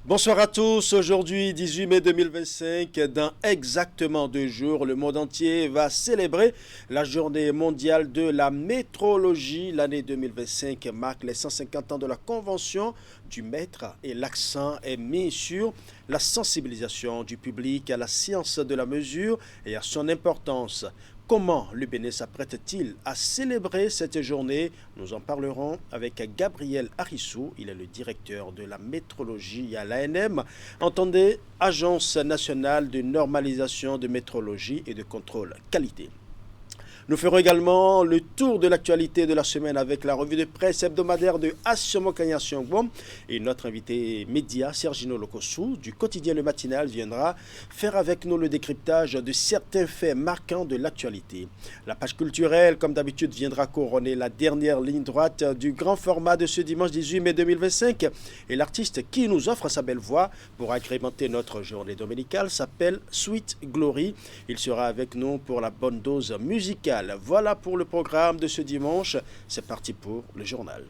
Bonsoir à tous, aujourd'hui 18 mai 2025, dans exactement 2 jours, le monde entier va célébrer la journée mondiale de la métrologie. L'année 2025 marque les 150 ans de la Convention du Maître et l'accent est mis sur la sensibilisation du public à la science de la mesure et à son importance. Comment le Bénin s'apprête-t-il à célébrer cette journée? Nous en parlerons avec Gabriel Harissou. Il est le directeur de la métrologie à l'ANM. Entendez, Agence nationale de normalisation de métrologie et de contrôle qualité. Nous ferons également le tour de l'actualité de la semaine avec la revue de presse hebdomadaire de Assomo Kanyasiongwom et notre invité média Sergino Lokosu du quotidien Le Matinal viendra faire avec nous le décryptage de certains faits marquants de l'actualité. La page culturelle, comme d'habitude, viendra couronner la dernière ligne droite du grand format de ce dimanche 18 mai 2025 et l'artiste qui nous offre sa belle voix pour agrémenter notre journée dominicale s'appelle Sweet Glory. Il sera avec nous pour la bonne dose musicale. Voilà pour le programme de ce dimanche. C'est parti pour le journal.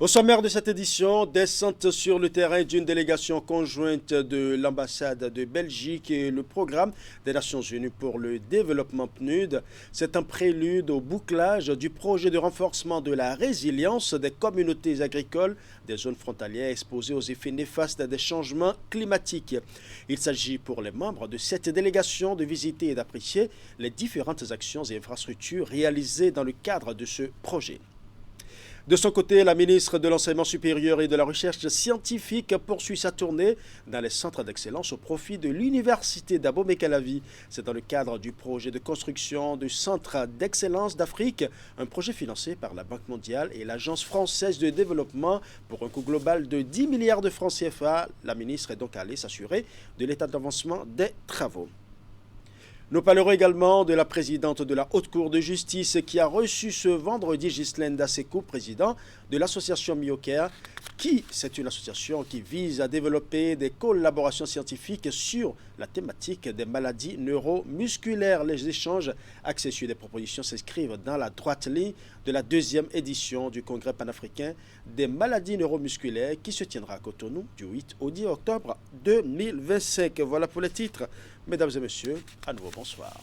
Au sommaire de cette édition, descente sur le terrain d'une délégation conjointe de l'ambassade de Belgique et le programme des Nations Unies pour le développement PNUD. C'est un prélude au bouclage du projet de renforcement de la résilience des communautés agricoles des zones frontalières exposées aux effets néfastes des changements climatiques. Il s'agit pour les membres de cette délégation de visiter et d'apprécier les différentes actions et infrastructures réalisées dans le cadre de ce projet. De son côté, la ministre de l'Enseignement supérieur et de la Recherche scientifique poursuit sa tournée dans les centres d'excellence au profit de l'Université d'Abomey-Calavi. C'est dans le cadre du projet de construction du Centre d'excellence d'Afrique, un projet financé par la Banque mondiale et l'Agence française de développement pour un coût global de 10 milliards de francs CFA. La ministre est donc allée s'assurer de l'état d'avancement des travaux. Nous parlerons également de la présidente de la Haute Cour de justice qui a reçu ce vendredi Ghislaine Dassekou, président de l'association Miocare, c'est une association qui vise à développer des collaborations scientifiques sur la thématique des maladies neuromusculaires. Les échanges axés sur des propositions s'inscrivent dans la droite ligne de la 2e édition du Congrès panafricain des maladies neuromusculaires qui se tiendra à Cotonou du 8 au 10 octobre 2025. Voilà pour les titres. Mesdames et messieurs, à nouveau bonsoir.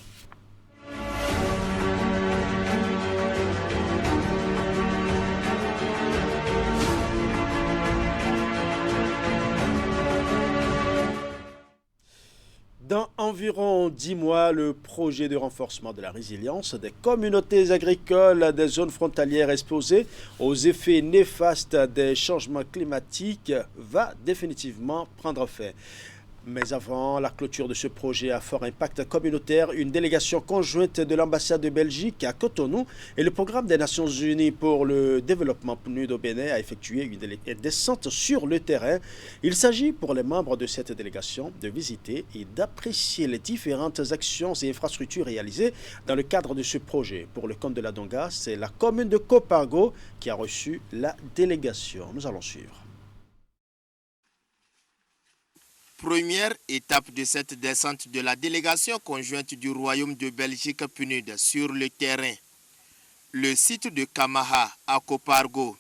Dans environ 10 mois, le projet de renforcement de la résilience des communautés agricoles des zones frontalières exposées aux effets néfastes des changements climatiques va définitivement prendre fin. Mais avant la clôture de ce projet à fort impact communautaire, une délégation conjointe de l'ambassade de Belgique à Cotonou et le programme des Nations Unies pour le développement PNUD au Bénin a effectué une descente sur le terrain. Il s'agit pour les membres de cette délégation de visiter et d'apprécier les différentes actions et infrastructures réalisées dans le cadre de ce projet. Pour le compte de la Donga, c'est la commune de Copargo qui a reçu la délégation. Nous allons suivre. Première étape de cette descente de la délégation conjointe du Royaume de Belgique PNUD sur le terrain. Le site de Kamaha à Copargo.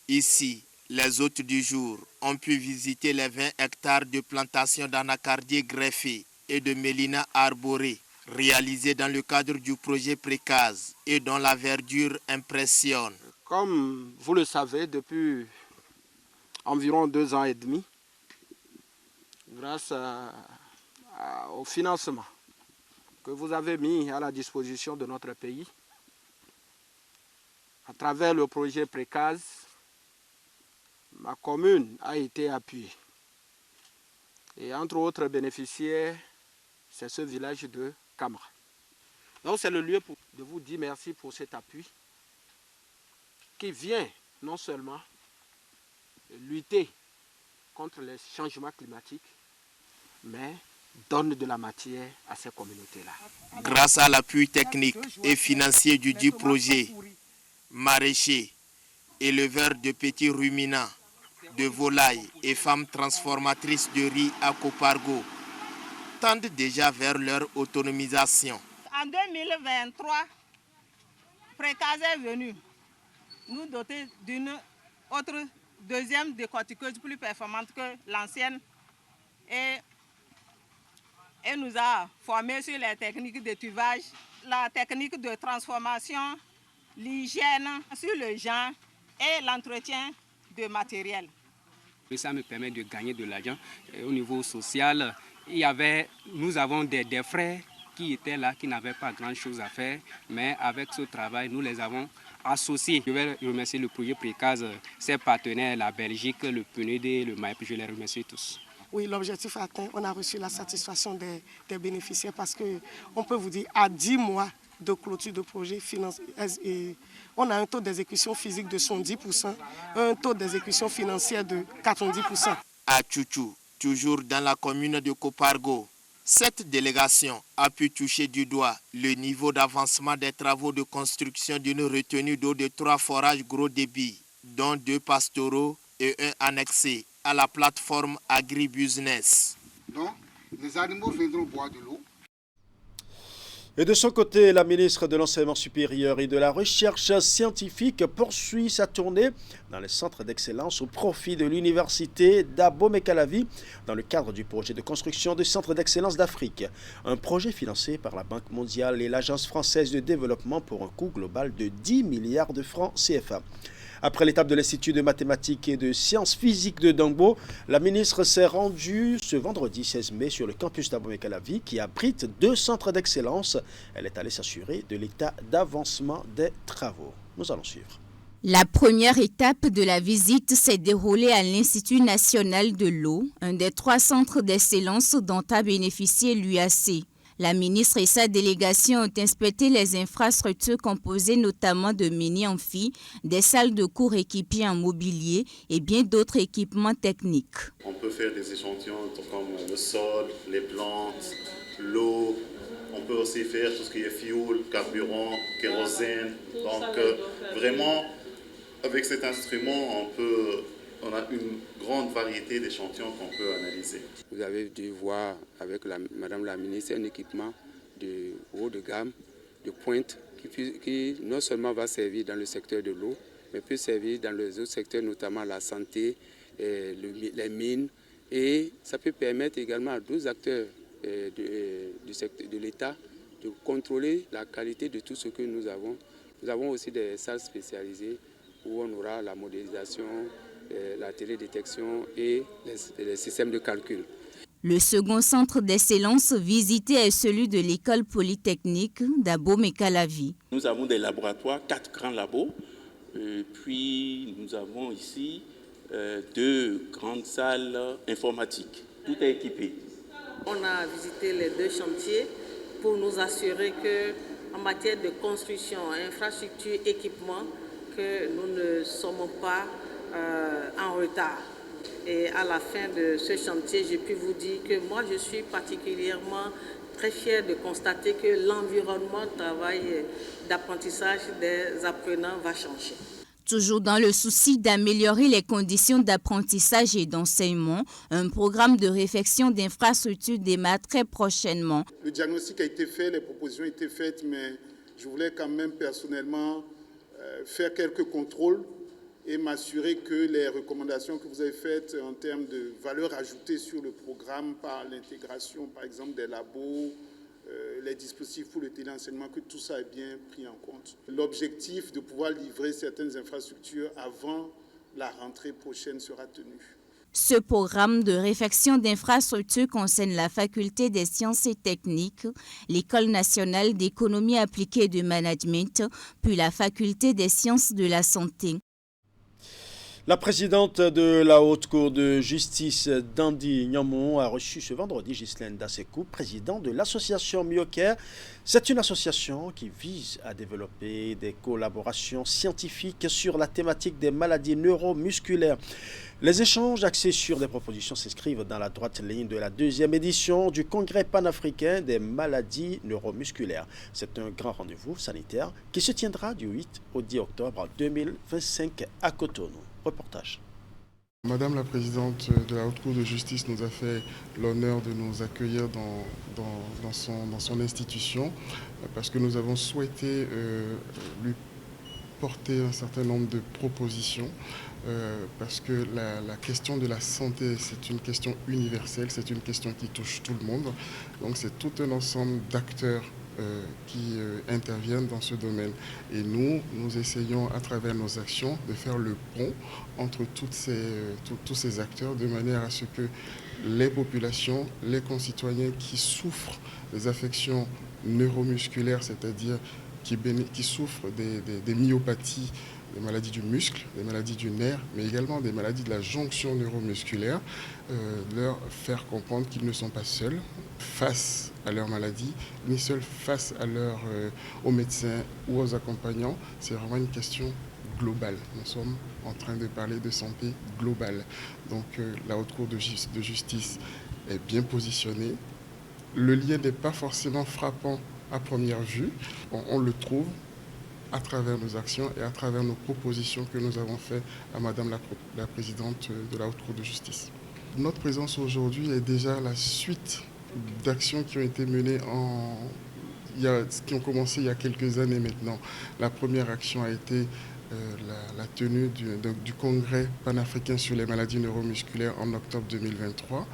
Ici, les hôtes du jour ont pu visiter les 20 hectares de plantations d'anacardiers greffés et de mélina arborée réalisés dans le cadre du projet Précase et dont la verdure impressionne. Comme vous le savez, depuis environ 2 ans et demi, grâce au financement que vous avez mis à la disposition de notre pays, à travers le projet Précase, ma commune a été appuyée. Et entre autres bénéficiaires, c'est ce village de Kamra. Donc c'est le lieu de vous dire merci pour cet appui qui vient non seulement lutter contre les changements climatiques, mais donne de la matière à ces communautés-là. Grâce à l'appui technique et financier du dit projet, maraîchers, éleveurs de petits ruminants, de volailles et femmes transformatrices de riz à Copargo tendent déjà vers leur autonomisation. En 2023, Précase est venu nous doter d'une autre deuxième décortiqueuse plus performante que l'ancienne et nous a formés sur les techniques de tuvage, la technique de transformation, l'hygiène, sur le genre et l'entretien de matériel. Ça me permet de gagner de l'argent. Au niveau social, nous avons des frères qui étaient là, qui n'avaient pas grand-chose à faire, mais avec ce travail, nous les avons associés. Je vais remercier le projet Précase, ses partenaires, la Belgique, le PNUD et le MAEP, je les remercie tous. Oui, l'objectif atteint, on a reçu la satisfaction des bénéficiaires parce qu'on peut vous dire, à 10 mois de clôture de projet financier, on a un taux d'exécution physique de 110%, un taux d'exécution financière de 90%. À Tchouchou, toujours dans la commune de Kopargo, cette délégation a pu toucher du doigt le niveau d'avancement des travaux de construction d'une retenue d'eau de 3 forages gros débit, dont 2 pastoraux et un annexé à la plateforme agribusiness. Donc, les animaux viendront boire de l'eau. Et de son côté, la ministre de l'Enseignement supérieur et de la Recherche scientifique poursuit sa tournée dans les centres d'excellence au profit de l'université d'Abomey-Calavi dans le cadre du projet de construction de centres d'excellence d'Afrique. Un projet financé par la Banque mondiale et l'Agence française de développement pour un coût global de 10 milliards de francs CFA. Après l'étape de l'Institut de mathématiques et de sciences physiques de Dangbo, la ministre s'est rendue ce vendredi 16 mai sur le campus d'Abomey-Calavi qui abrite 2 centres d'excellence. Elle est allée s'assurer de l'état d'avancement des travaux. Nous allons suivre. La première étape de la visite s'est déroulée à l'Institut national de l'eau, un des 3 centres d'excellence dont a bénéficié l'UAC. La ministre et sa délégation ont inspecté les infrastructures composées notamment de mini-amphis, des salles de cours équipées en mobilier et bien d'autres équipements techniques. On peut faire des échantillons comme le sol, les plantes, l'eau. On peut aussi faire tout ce qui est fuel, carburant, kérosène. Donc vraiment, avec cet instrument, on a une grande variété d'échantillons qu'on peut analyser. Vous avez dû voir avec Madame la ministre un équipement de haut de gamme, de pointe, qui non seulement va servir dans le secteur de l'eau, mais peut servir dans les autres secteurs, notamment la santé, les mines. Et ça peut permettre également à d'autres acteurs du secteur de l'État de contrôler la qualité de tout ce que nous avons. Nous avons aussi des salles spécialisées où on aura la modélisation, la télédétection et les systèmes de calcul. Le second centre d'excellence visité est celui de l'école polytechnique d'Abomey-Calavi. Nous avons des laboratoires, 4 grands labos, puis nous avons ici 2 grandes salles informatiques. Tout est équipé. On a visité les 2 chantiers pour nous assurer qu'en matière de construction, infrastructure, équipement, que nous ne sommes pas en retard. Et à la fin de ce chantier, j'ai pu vous dire que moi, je suis particulièrement très fière de constater que l'environnement de travail d'apprentissage des apprenants va changer. Toujours dans le souci d'améliorer les conditions d'apprentissage et d'enseignement, un programme de réfection d'infrastructures démarre très prochainement. Le diagnostic a été fait, les propositions ont été faites, mais je voulais quand même personnellement faire quelques contrôles et m'assurer que les recommandations que vous avez faites en termes de valeur ajoutée sur le programme par l'intégration, par exemple, des labos, les dispositifs pour le téléenseignement, que tout ça est bien pris en compte. L'objectif de pouvoir livrer certaines infrastructures avant la rentrée prochaine sera tenu. Ce programme de réfection d'infrastructures concerne la faculté des sciences et techniques, l'École nationale d'économie appliquée et de management, puis la faculté des sciences de la santé. La présidente de la Haute Cour de justice d'Andi Nyamon a reçu ce vendredi Ghislaine Dassekou, président de l'association Myocare. C'est une association qui vise à développer des collaborations scientifiques sur la thématique des maladies neuromusculaires. Les échanges axés sur des propositions s'inscrivent dans la droite ligne de la 2e édition du Congrès panafricain des maladies neuromusculaires. C'est un grand rendez-vous sanitaire qui se tiendra du 8 au 10 octobre 2025 à Cotonou. Reportage. Madame la présidente de la Haute Cour de justice nous a fait l'honneur de nous accueillir dans son institution parce que nous avons souhaité lui porter un certain nombre de propositions parce que la question de la santé, c'est une question universelle, c'est une question qui touche tout le monde. Donc c'est tout un ensemble d'acteurs qui interviennent dans ce domaine. Et nous essayons à travers nos actions de faire le pont entre tous ces acteurs de manière à ce que les populations, les concitoyens qui souffrent des affections neuromusculaires, c'est-à-dire qui souffrent des myopathies, des maladies du muscle, des maladies du nerf, mais également des maladies de la jonction neuromusculaire, leur faire comprendre qu'ils ne sont pas seuls face à leur maladie, ni seuls face aux médecins ou aux accompagnants. C'est vraiment une question globale. Nous sommes en train de parler de santé globale. Donc la Haute Cour de justice est bien positionnée. Le lien n'est pas forcément frappant à première vue. On le trouve à travers nos actions et à travers nos propositions que nous avons faites à Madame la Présidente de la Haute Cour de justice. Notre présence aujourd'hui est déjà la suite d'actions qui ont été menées qui ont commencé il y a quelques années maintenant. La première action a été la tenue du congrès panafricain sur les maladies neuromusculaires en octobre 2023.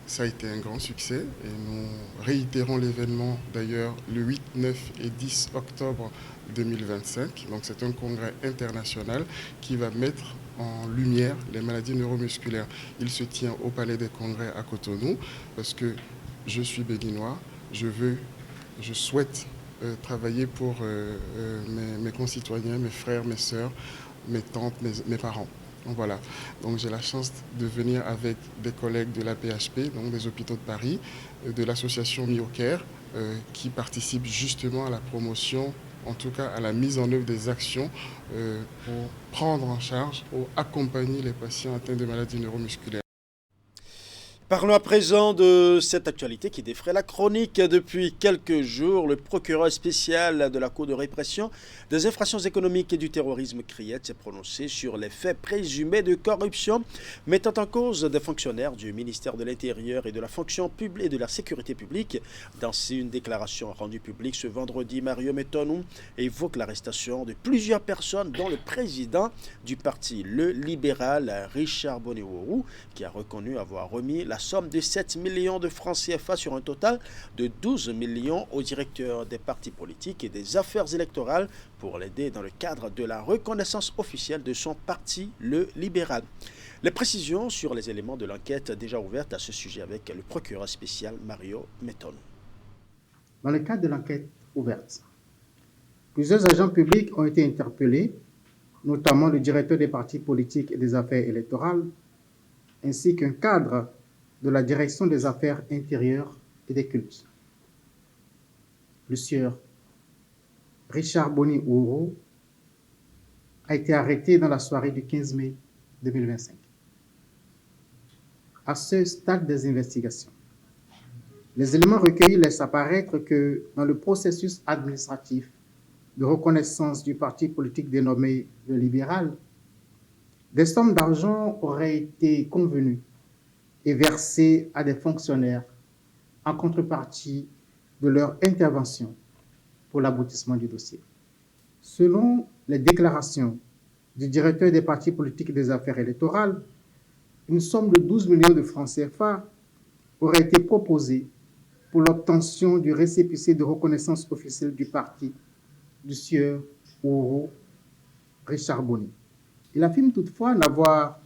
Ça a été un grand succès et nous réitérons l'événement d'ailleurs le 8, 9 et 10 octobre 2025. Donc c'est un congrès international qui va mettre en lumière les maladies neuromusculaires. Il se tient au Palais des Congrès à Cotonou parce que je suis béninois, je souhaite travailler pour mes concitoyens, mes frères, mes sœurs, mes tantes, mes parents. Donc voilà, donc j'ai la chance de venir avec des collègues de la PHP, donc des hôpitaux de Paris, de l'association MyoCare, qui participent justement à la promotion, en tout cas à la mise en œuvre des actions pour prendre en charge, pour accompagner les patients atteints de maladies neuromusculaires. Parlons à présent de cette actualité qui défraie la chronique. Depuis quelques jours, le procureur spécial de la Cour de répression des infractions économiques et du terrorisme Criette s'est prononcé sur les faits présumés de corruption mettant en cause des fonctionnaires du ministère de l'Intérieur et de la fonction publique et de la sécurité publique. Dans une déclaration rendue publique ce vendredi, Mario Metonou évoque l'arrestation de plusieurs personnes, dont le président du parti Le Libéral, Richard Bonnet-Ouourou, qui a reconnu avoir remis la somme de 7 millions de francs CFA sur un total de 12 millions au directeur des partis politiques et des affaires électorales pour l'aider dans le cadre de la reconnaissance officielle de son parti, le libéral. Les précisions sur les éléments de l'enquête déjà ouverte à ce sujet avec le procureur spécial Mario Metonou. Dans le cadre de l'enquête ouverte, plusieurs agents publics ont été interpellés, notamment le directeur des partis politiques et des affaires électorales, ainsi qu'un cadre de la direction des affaires intérieures et des cultes. Le sieur Richard Bonnet-Ouourou a été arrêté dans la soirée du 15 mai 2025. À ce stade des investigations, les éléments recueillis laissent apparaître que dans le processus administratif de reconnaissance du parti politique dénommé le Libéral, des sommes d'argent auraient été convenues et versées à des fonctionnaires en contrepartie de leur intervention pour l'aboutissement du dossier. Selon les déclarations du directeur des partis politiques et des affaires électorales, une somme de 12 millions de francs CFA aurait été proposée pour l'obtention du récépissé de reconnaissance officielle du parti du sieur Ouourou Richard Bonnet. Il affirme toutefois n'avoir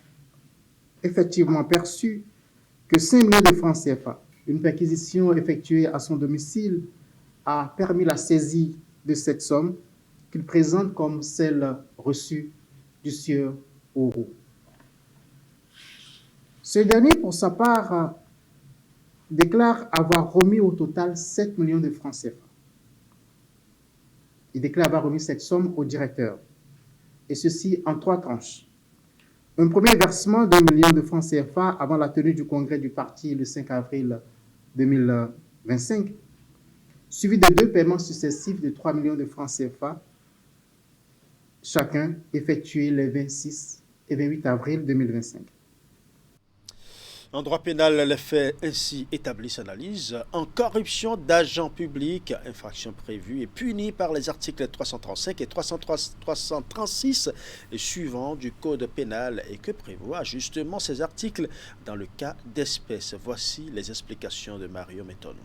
effectivement perçu que 5 millions de francs CFA. Une perquisition effectuée à son domicile a permis la saisie de cette somme qu'il présente comme celle reçue du sieur Ouourou. Ce dernier, pour sa part, déclare avoir remis au total 7 millions de francs CFA. Il déclare avoir remis cette somme au directeur, et ceci en 3 tranches. Un premier versement d'1 million de francs CFA avant la tenue du congrès du parti le 5 avril 2025, suivi de 2 paiements successifs de 3 millions de francs CFA, chacun effectué les 26 et 28 avril 2025. En droit pénal, les faits ainsi établis s'analysent. En corruption d'agents publics, infraction prévue et punie par les articles 335 et 336 et suivants du Code pénal et que prévoient justement ces articles dans le cas d'espèces. Voici les explications de Mario Metono.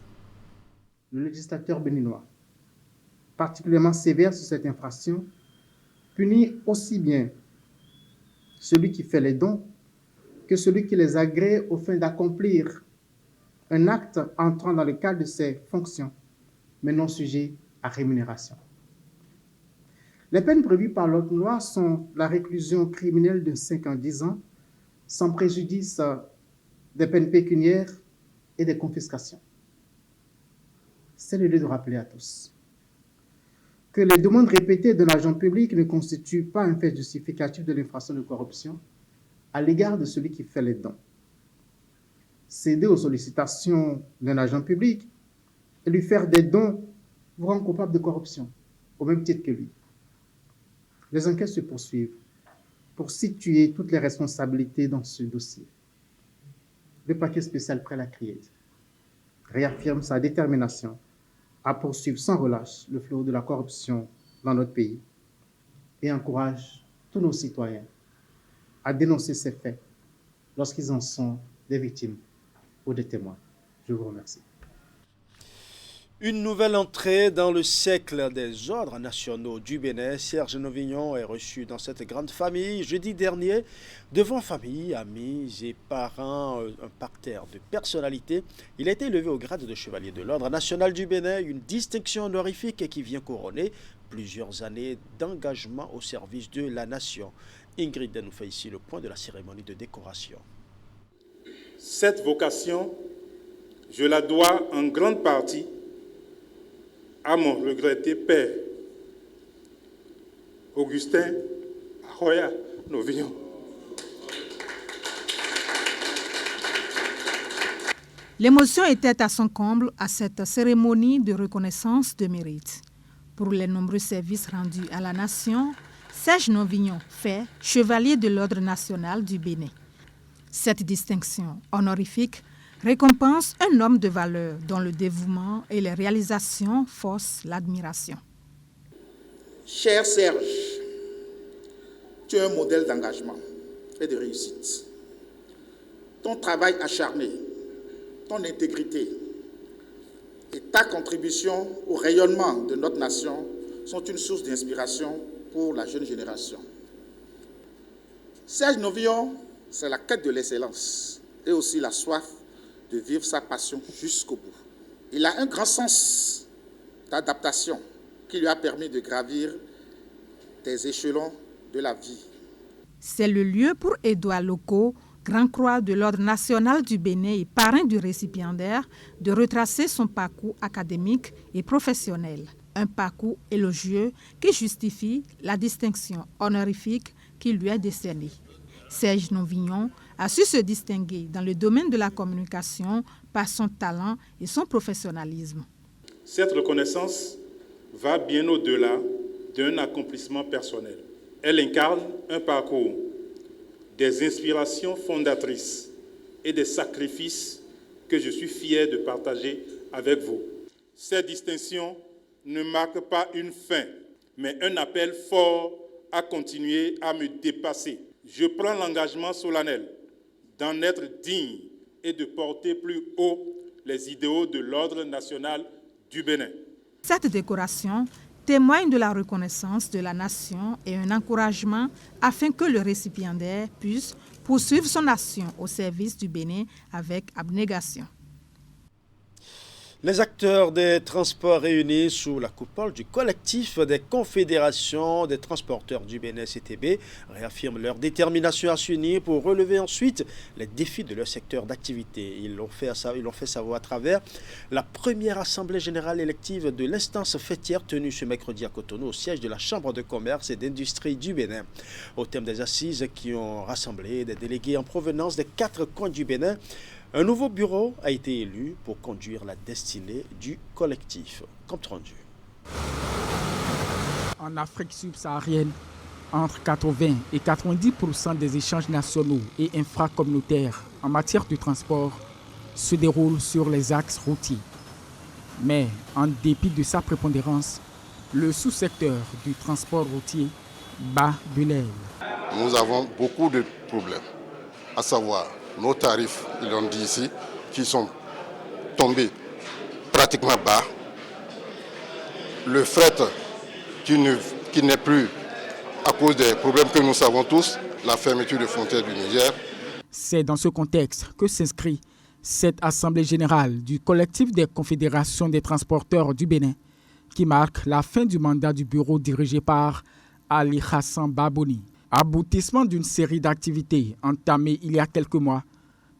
Le législateur béninois, particulièrement sévère sur cette infraction, punit aussi bien celui qui fait les dons que celui qui les agrée aux fins d'accomplir un acte entrant dans le cadre de ses fonctions, mais non sujet à rémunération. Les peines prévues par l'autre loi sont la réclusion criminelle de 5 ans à 10 ans, sans préjudice des peines pécuniaires et des confiscations. C'est le lieu de rappeler à tous que les demandes répétées d'un agent public ne constituent pas un fait justificatif de l'infraction de corruption à l'égard de celui qui fait les dons. Céder aux sollicitations d'un agent public et lui faire des dons vous rend coupable de corruption, au même titre que lui. Les enquêtes se poursuivent pour situer toutes les responsabilités dans ce dossier. Le parquet spécial près la Criette réaffirme sa détermination à poursuivre sans relâche le fléau de la corruption dans notre pays et encourage tous nos citoyens à dénoncer ces faits lorsqu'ils en sont des victimes ou des témoins. Je vous remercie. Une nouvelle entrée dans le cercle des ordres nationaux du Bénin. Serge Novignon est reçu dans cette grande famille jeudi dernier devant famille, amis et parents, un parterre de personnalités. Il a été élevé au grade de chevalier de l'ordre national du Bénin, une distinction honorifique qui vient couronner plusieurs années d'engagement au service de la nation. Ingrid nous fait ici le point de la cérémonie de décoration. Cette vocation, je la dois en grande partie à mon regretté père, Augustin Aroya Novignon. L'émotion était à son comble à cette cérémonie de reconnaissance de mérite. Pour les nombreux services rendus à la nation, Serge Novignon fait chevalier de l'ordre national du Bénin. Cette distinction honorifique récompense un homme de valeur dont le dévouement et les réalisations forcent l'admiration. Cher Serge, tu es un modèle d'engagement et de réussite. Ton travail acharné, ton intégrité et ta contribution au rayonnement de notre nation sont une source d'inspiration pour la jeune génération. Serge Novignon, c'est la quête de l'excellence et aussi la soif de vivre sa passion jusqu'au bout. Il a un grand sens d'adaptation qui lui a permis de gravir des échelons de la vie. C'est le lieu pour Édouard Loko, Grand Croix de l'Ordre national du Bénin et parrain du récipiendaire, de retracer son parcours académique et professionnel. Un parcours élogieux qui justifie la distinction honorifique qui lui est décernée. Serge Novignon a su se distinguer dans le domaine de la communication par son talent et son professionnalisme. Cette reconnaissance va bien au-delà d'un accomplissement personnel. Elle incarne un parcours, des inspirations fondatrices et des sacrifices que je suis fier de partager avec vous. Cette distinction ne marque pas une fin, mais un appel fort à continuer à me dépasser. Je prends l'engagement solennel d'en être digne et de porter plus haut les idéaux de l'ordre national du Bénin. Cette décoration témoigne de la reconnaissance de la nation et un encouragement afin que le récipiendaire puisse poursuivre son action au service du Bénin avec abnégation. Les acteurs des transports réunis sous la coupole du collectif des confédérations des transporteurs du Bénin CTB réaffirment leur détermination à s'unir pour relever ensuite les défis de leur secteur d'activité. Ils l'ont fait savoir à travers la première assemblée générale élective de l'instance fêtière tenue ce mercredi à Cotonou au siège de la Chambre de commerce et d'industrie du Bénin. Au terme des assises qui ont rassemblé des délégués en provenance des 4 coins du Bénin, un nouveau bureau a été élu pour conduire la destinée du collectif. Compte rendu. En Afrique subsaharienne, Entre 80 et 90% des échanges nationaux et infracommunautaires en matière de transport se déroulent sur les axes routiers. Mais en dépit de sa prépondérance, le sous-secteur du transport routier bat de l'aile. Nous avons beaucoup de problèmes, à savoir nos tarifs, ils l'ont dit ici, qui sont tombés pratiquement bas. Le fret qui n'est plus à cause des problèmes que nous savons tous, la fermeture des frontières du Niger. C'est dans ce contexte que s'inscrit cette assemblée générale du collectif des confédérations des transporteurs du Bénin qui marque la fin du mandat du bureau dirigé par Ali Hassan Babouni. Aboutissement d'une série d'activités entamées il y a quelques mois,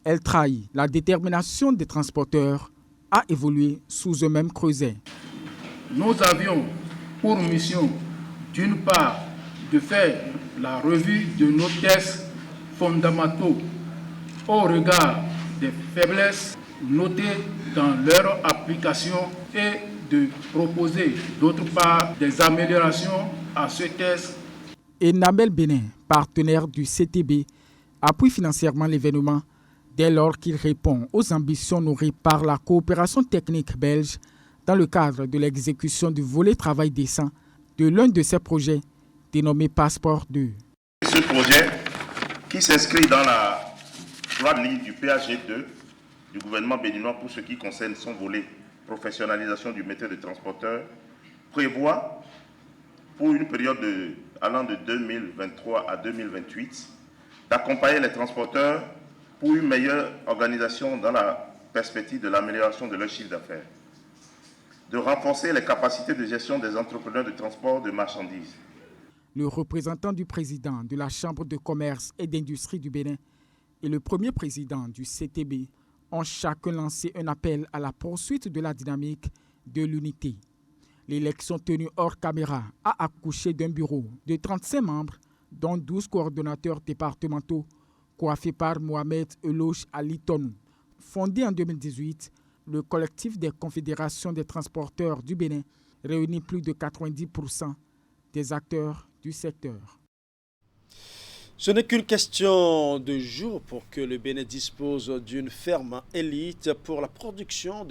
elle trahit la détermination des transporteurs à évoluer sous un même creuset. Nous avions pour mission, d'une part, de faire la revue de nos tests fondamentaux au regard des faiblesses notées dans leur application et de proposer, d'autre part, des améliorations à ce test. Et Nabel Bénin, partenaire du CTB, appuie financièrement l'événement dès lors qu'il répond aux ambitions nourries par la coopération technique belge dans le cadre de l'exécution du volet travail décent de l'un de ses projets dénommé Passeport 2. Ce projet, qui s'inscrit dans la droite ligne du PHG2 du gouvernement béninois pour ce qui concerne son volet professionnalisation du métier de transporteur, prévoit pour une période allant de 2023 à 2028 d'accompagner les transporteurs pour une meilleure organisation dans la perspective de l'amélioration de leur chiffre d'affaires, de renforcer les capacités de gestion des entrepreneurs de transport de marchandises. Le représentant du président de la Chambre de commerce et d'industrie du Bénin et le premier président du CTB ont chacun lancé un appel à la poursuite de la dynamique de l'unité. L'élection tenue hors caméra a accouché d'un bureau de 35 membres, dont 12 coordonnateurs départementaux, coiffés par Mohamed Eloche Ali Tonou. Fondé en 2018, le collectif des confédérations des transporteurs du Bénin réunit plus de 90% des acteurs du secteur. Ce n'est qu'une question de jours pour que le Bénin dispose d'une ferme élite pour la production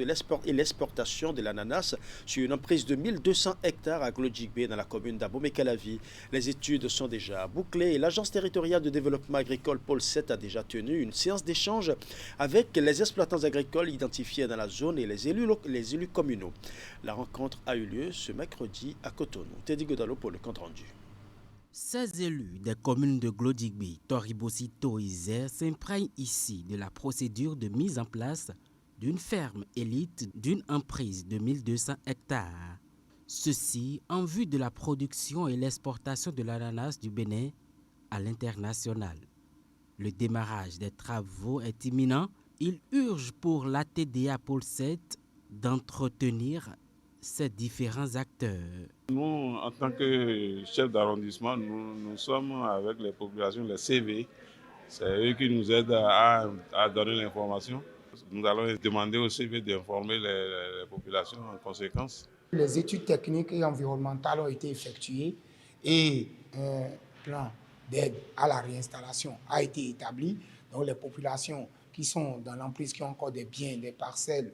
et l'exportation de l'ananas sur une emprise de 1200 hectares à Glodjigbe dans la commune d'Abomey-Calavi. Les études sont déjà bouclées et l'Agence territoriale de développement agricole Pôle 7 a déjà tenu une séance d'échange avec les exploitants agricoles identifiés dans la zone et les élus communaux. La rencontre a eu lieu ce mercredi à Cotonou. Teddy Godalo pour le compte-rendu. 16 élus des communes de Glodjigbe, Toribosito et Isère s'imprègnent ici de la procédure de mise en place d'une ferme élite d'une emprise de 1200 hectares. Ceci en vue de la production et l'exportation de l'ananas du Bénin à l'international. Le démarrage des travaux est imminent. Il urge pour l'ATDA Pôle 7 d'entretenir ces différents acteurs. Nous, en tant que chef d'arrondissement, nous sommes avec les populations, les CV. C'est eux qui nous aident à donner l'information. Nous allons demander au CV d'informer les populations en conséquence. Les études techniques et environnementales ont été effectuées et un plan d'aide à la réinstallation a été établi. Donc les populations qui sont dans l'emprise, qui ont encore des biens, des parcelles,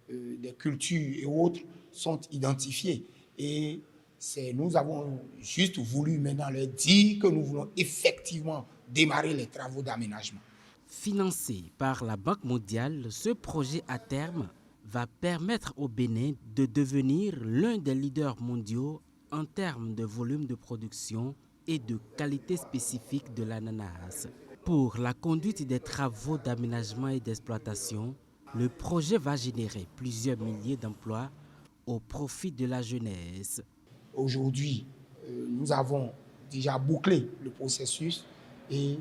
des cultures et autres sont identifiées. Et nous avons juste voulu maintenant leur dire que nous voulons effectivement démarrer les travaux d'aménagement. Financé par la Banque mondiale, ce projet à terme va permettre au Bénin de devenir l'un des leaders mondiaux en termes de volume de production et de qualité spécifique de l'ananas. Pour la conduite des travaux d'aménagement et d'exploitation, le projet va générer plusieurs milliers d'emplois au profit de la jeunesse. Aujourd'hui, nous avons déjà bouclé le processus et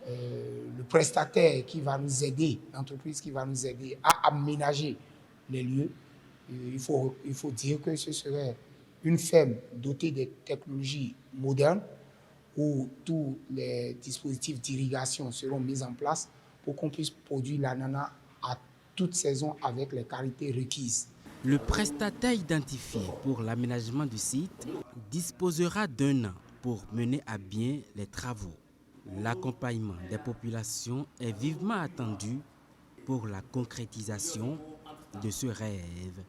le prestataire qui va nous aider, l'entreprise qui va nous aider à aménager les lieux, il faut dire que ce serait une ferme dotée de technologies modernes où tous les dispositifs d'irrigation seront mis en place pour qu'on puisse produire l'ananas à toute saison avec les qualités requises. Le prestataire identifié pour l'aménagement du site disposera d'1 an pour mener à bien les travaux. L'accompagnement des populations est vivement attendu pour la concrétisation de ce rêve.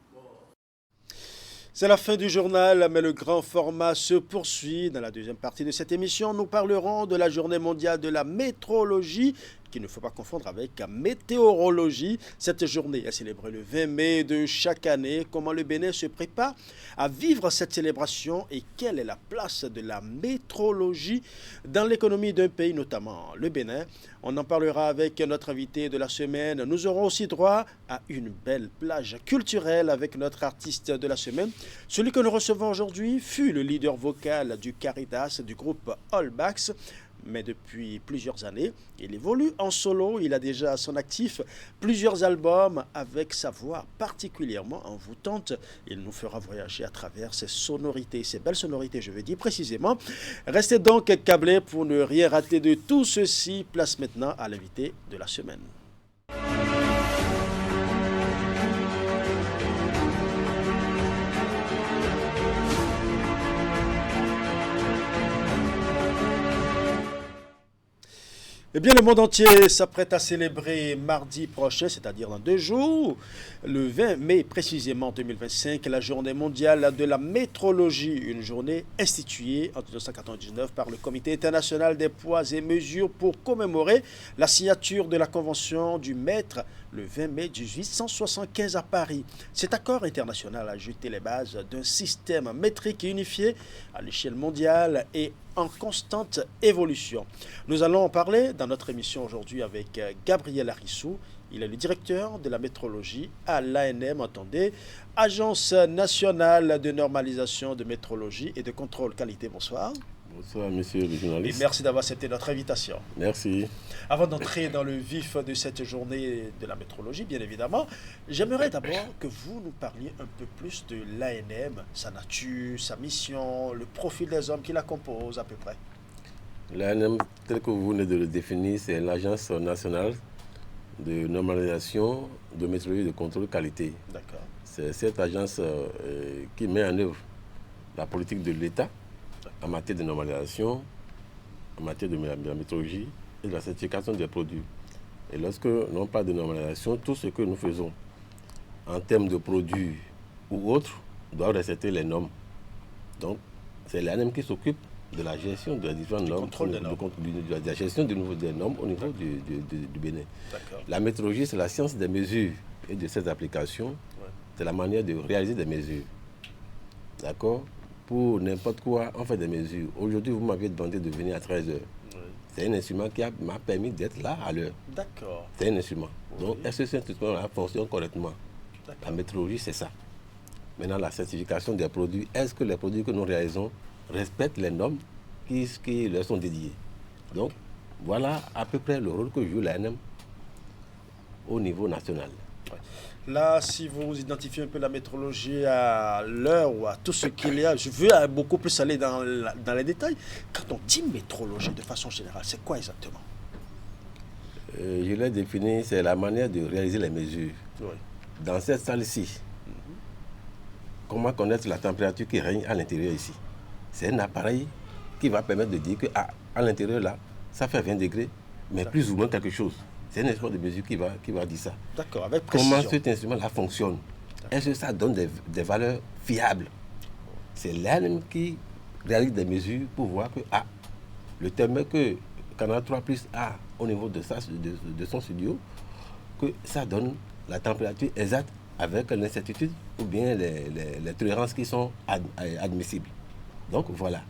C'est la fin du journal, mais le grand format se poursuit. Dans la deuxième partie de cette émission, nous parlerons de la journée mondiale de la météorologie, qu'il ne faut pas confondre avec la météorologie. Cette journée est célébrée le 20 mai de chaque année. Comment le Bénin se prépare à vivre cette célébration et quelle est la place de la météorologie dans l'économie d'un pays, notamment le Bénin. On en parlera avec notre invité de la semaine. Nous aurons aussi droit à une belle plage culturelle avec notre artiste de la semaine. Celui que nous recevons aujourd'hui fut le leader vocal du Caritas du groupe All Backs. Mais depuis plusieurs années, il évolue en solo. Il a déjà à son actif plusieurs albums avec sa voix particulièrement envoûtante. Il nous fera voyager à travers ces sonorités, ces belles sonorités, je veux dire précisément. Restez donc câblés pour ne rien rater de tout ceci. Place maintenant à l'invité de la semaine. Eh bien, le monde entier s'apprête à célébrer mardi prochain, c'est-à-dire dans 2 jours, le 20 mai précisément 2025, la journée mondiale de la météorologie, une journée instituée en 1999 par le Comité international des poids et mesures pour commémorer la signature de la Convention du mètre le 20 mai 1875 à Paris. Cet accord international a jeté les bases d'un système métrique unifié à l'échelle mondiale et en constante évolution. Nous allons en parler dans notre émission aujourd'hui avec Gabriel Arissou. Il est le directeur de la météorologie à l'ANM, entendez, Agence nationale de normalisation de météorologie et de contrôle qualité. Bonsoir. Bonsoir, monsieur le journaliste. Et merci d'avoir accepté notre invitation. Merci. Avant d'entrer dans le vif de cette journée de la météorologie, bien évidemment, j'aimerais d'abord que vous nous parliez un peu plus de l'ANM, sa nature, sa mission, le profil des hommes qui la composent à peu près. L'ANM, tel que vous venez de le définir, c'est l'Agence nationale de normalisation de météorologie et de contrôle qualité. D'accord. C'est cette agence qui met en œuvre la politique de l'État en matière de normalisation, en matière de la météorologie et de la certification des produits. Et lorsque l'on parle de normalisation, tout ce que nous faisons en termes de produits ou autres doit respecter les normes. Donc, c'est l'ANM qui s'occupe de la gestion de la différentes normes, de la gestion des normes au niveau du Bénin. La météorologie, c'est la science des mesures et de ses applications. Ouais. C'est la manière de réaliser des mesures. D'accord ? Pour n'importe quoi, on fait des mesures. Aujourd'hui, vous m'aviez demandé de venir à 13h. Oui. C'est un instrument qui m'a permis d'être là à l'heure. D'accord. C'est un instrument. Oui. Donc, est-ce que cet instrument fonctionne correctement? La météorologie, c'est ça. Maintenant, la certification des produits. Est-ce que les produits que nous réalisons respectent les normes qui leur sont dédiées? Donc, voilà à peu près le rôle que joue l'ANM au niveau national. Ouais. Là, si vous identifiez un peu la météorologie à l'heure ou à tout ce qu'il y a, je veux beaucoup plus aller dans les détails. Quand on dit météorologie de façon générale, c'est quoi exactement? Je l'ai défini, c'est la manière de réaliser les mesures. Oui. Dans cette salle-ci, comment connaître la température qui règne à l'intérieur ici? C'est un appareil qui va permettre de dire qu'à l'intérieur là, ça fait 20 degrés, mais plus ou moins quelque chose. C'est un instrument de mesure qui va dire ça. D'accord, avec précision. Comment cet instrument-là fonctionne? Est-ce que ça donne des valeurs fiables? C'est l'ANM qui réalise des mesures pour voir que le thermomètre que Canal 3 Plus a au niveau de son studio, que ça donne la température exacte avec l'incertitude ou bien les tolérances qui sont admissibles. Donc voilà.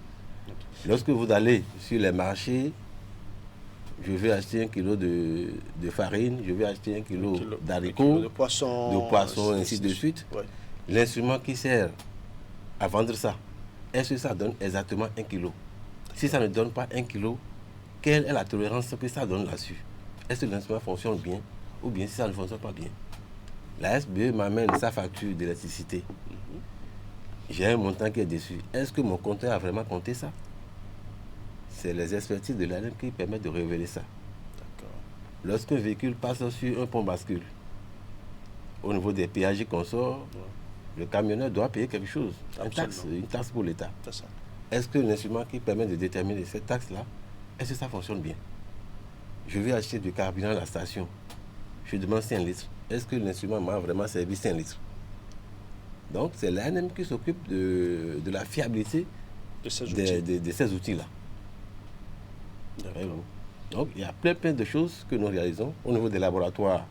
Lorsque vous allez sur les marchés, je vais acheter 1 kilo de farine, je vais acheter 1 kilo d'haricots, de poisson, ainsi de suite. Ouais. L'instrument qui sert à vendre ça, est-ce que ça donne exactement 1 kilo? Si ça ne donne pas 1 kilo, quelle est la tolérance que ça donne là-dessus? Est-ce que l'instrument fonctionne bien ou bien si ça ne fonctionne pas bien? La SBE m'amène sa facture d'électricité. J'ai un montant qui est dessus. Est-ce que mon compteur a vraiment compté ça? C'est les expertises de l'ANM qui permettent de révéler ça. Lorsqu'un véhicule passe sur un pont bascule, au niveau des péages qu'on sort, le camionneur doit payer quelque chose, une taxe pour l'État. est-ce que l'instrument qui permet de déterminer cette taxe-là, est-ce que ça fonctionne bien? Je vais acheter du carburant à la station. Je demande 5 litres. Est-ce que l'instrument m'a vraiment servi 5 litres? Donc, c'est l'ANM qui s'occupe de la fiabilité de ces outils-là. Donc, il y a plein de choses que nous réalisons au niveau des laboratoires.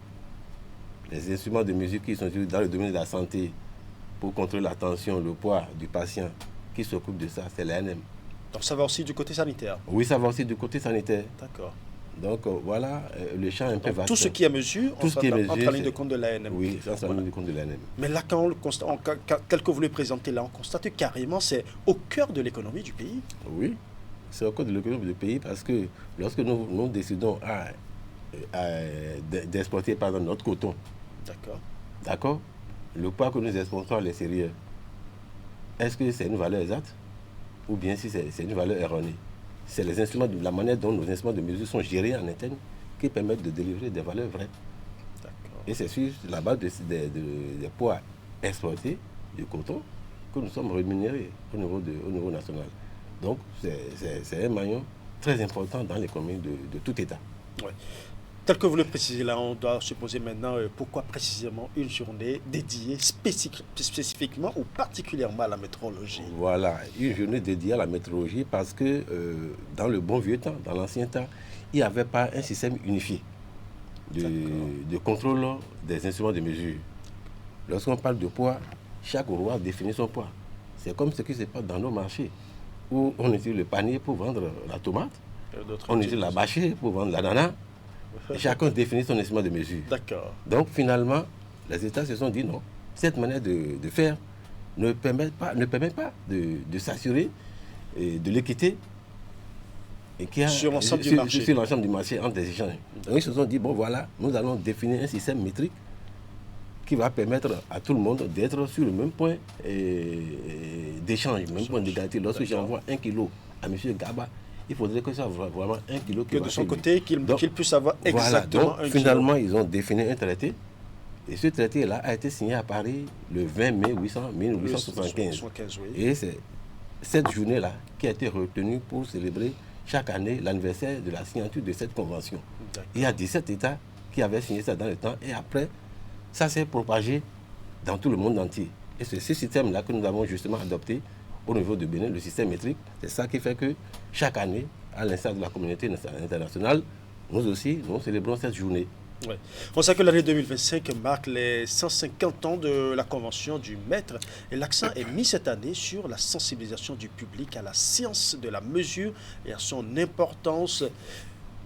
Les instruments de mesure qui sont utilisés dans le domaine de la santé pour contrôler la tension, le poids du patient, qui s'occupe de ça, c'est l'ANM. Donc, ça va aussi du côté sanitaire? Oui, ça va aussi du côté sanitaire. D'accord. Donc voilà, le champ est un peu vaste. Tout ce qui est mesure, entre en ligne de compte de l'ANM. Oui, c'est en ligne de compte de l'ANM. Mais là, quand on le constate, tel que vous le présentez là, on constate que carrément c'est au cœur de l'économie du pays. Oui, c'est au cœur de l'économie du pays parce que lorsque nous décidons d'exporter par exemple notre coton, d'accord, le poids que nous exportons à l'extérieur, est-ce que c'est une valeur exacte ou bien si c'est une valeur erronée? C'est les instruments, la manière dont nos instruments de mesure sont gérés en interne qui permettent de délivrer des valeurs vraies. Et c'est sur la base des poids exportés du coton que nous sommes rémunérés au niveau national. Donc c'est un maillon très important dans l'économie de tout État. Ouais. Tel que vous le précisez là, on doit se poser maintenant pourquoi précisément une journée dédiée spécifiquement ou particulièrement à la météorologie. Voilà, une journée dédiée à la météorologie parce que dans le bon vieux temps, dans l'ancien temps, il n'y avait pas un système unifié de contrôle des instruments de mesure. Lorsqu'on parle de poids, chaque roi définit son poids. C'est comme ce qui se passe dans nos marchés, où on utilise le panier pour vendre la tomate, on utilise la bâchée pour vendre l'ananas. Chacun définit son instrument de mesure. D'accord. Donc finalement, les États se sont dit non, cette manière de faire ne permet pas de s'assurer de l'équité sur l'ensemble du marché entre les échanges. Donc ils se sont dit bon voilà, nous allons définir un système métrique qui va permettre à tout le monde d'être sur le même point d'échange, même point d'égalité. Lorsque j'envoie 1 kilo à M. Gaba, il faudrait que ça soit vraiment 1 kilo. Que de son côté, qu'il puisse avoir exactement voilà. Donc, 1 finalement, kilo. ils ont défini un traité. Et ce traité-là a été signé à Paris le 20 mai 1875. Et c'est cette journée-là qui a été retenue pour célébrer chaque année l'anniversaire de la signature de cette convention. Il y a 17 États qui avaient signé ça dans le temps. Et après, ça s'est propagé dans tout le monde entier. Et c'est ce système-là que nous avons justement adopté au niveau de Bénin, le système métrique. C'est ça qui fait que chaque année, à l'instar de la communauté internationale, nous aussi, nous célébrons cette journée. Ouais. On sait que l'année 2025 marque les 150 ans de la Convention du Maître et l'accent est mis cette année sur la sensibilisation du public à la science de la mesure et à son importance.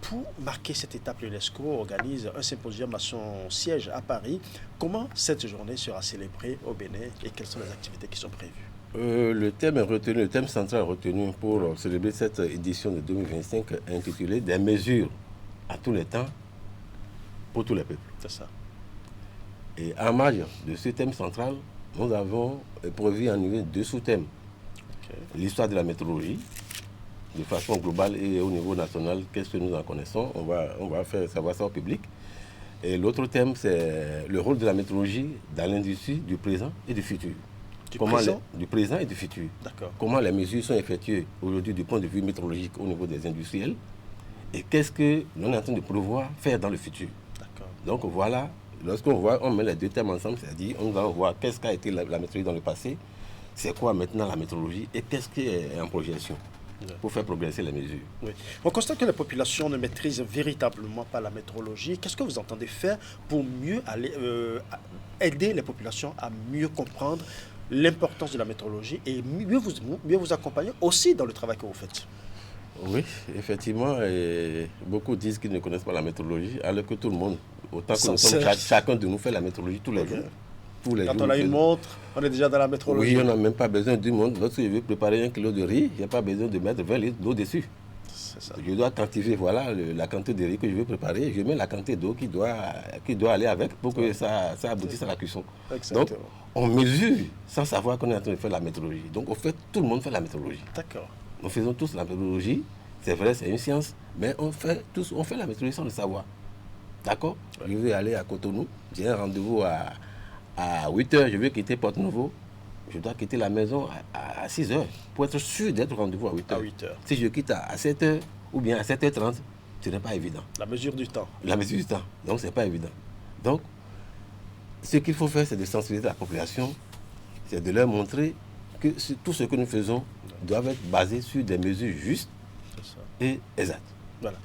Pour marquer cette étape, l'UNESCO organise un symposium à son siège à Paris. Comment cette journée sera célébrée au Bénin et quelles sont les activités qui sont prévues? Le thème central retenu pour célébrer cette édition de 2025 est intitulé « Des mesures à tous les temps pour tous les peuples ». C'est ça. Et en marge de ce thème central, nous avons prévu en niveau 2 sous-thèmes. L'histoire de la météorologie, de façon globale et au niveau national, qu'est-ce que nous en connaissons, on va faire savoir ça au public. Et l'autre thème, c'est le rôle de la météorologie dans l'industrie du présent et du futur. Du présent et du futur. Comment les mesures sont effectuées aujourd'hui du point de vue météorologique au niveau des industriels et qu'est-ce que l'on est en train de prévoir faire dans le futur. Donc voilà, lorsqu'on met les 2 thèmes ensemble, c'est-à-dire on va voir qu'est-ce qu'a été la météorologie dans le passé, c'est quoi maintenant la météorologie et qu'est-ce qui est en projection pour faire progresser les mesures. Oui. On constate que la population ne maîtrise véritablement pas la météorologie. Qu'est-ce que vous entendez faire pour mieux aider les populations à mieux comprendre l'importance de la météorologie et mieux vous accompagner aussi dans le travail que vous faites? Oui, effectivement, beaucoup disent qu'ils ne connaissent pas la météorologie, alors que tout le monde, autant que nous sommes, chacun de nous fait la météorologie tous les jours. Quand on a une montre, on est déjà dans la météorologie. Oui, on n'a même pas besoin d'une montre. Lorsque je veux préparer 1 kilo de riz, il n'y a pas besoin de mettre 20 litres d'eau dessus. Ça. Je dois quantifier la quantité de riz que je veux préparer. Je mets la quantité d'eau qui doit aller avec pour que ça aboutisse à la cuisson. Exactement. Donc, on mesure sans savoir qu'on est en train de faire la météorologie. Donc, au fait, tout le monde fait la météorologie. D'accord. Nous faisons tous la météorologie. C'est vrai, c'est une science, mais on fait la météorologie sans le savoir. D'accord? Je vais aller à Cotonou. J'ai un rendez-vous à 8h. Je vais quitter Porto-Novo. je dois quitter la maison à 6 heures pour être sûr d'être au rendez-vous à 8 heures. À 8 heures. Si je quitte à 7 heures ou bien à 7h30, ce n'est pas évident. La mesure du temps. La mesure du temps. Donc, ce n'est pas évident. Donc, ce qu'il faut faire, c'est de sensibiliser la population, c'est de leur montrer que tout ce que nous faisons doit être basé sur des mesures justes et exactes. Voilà.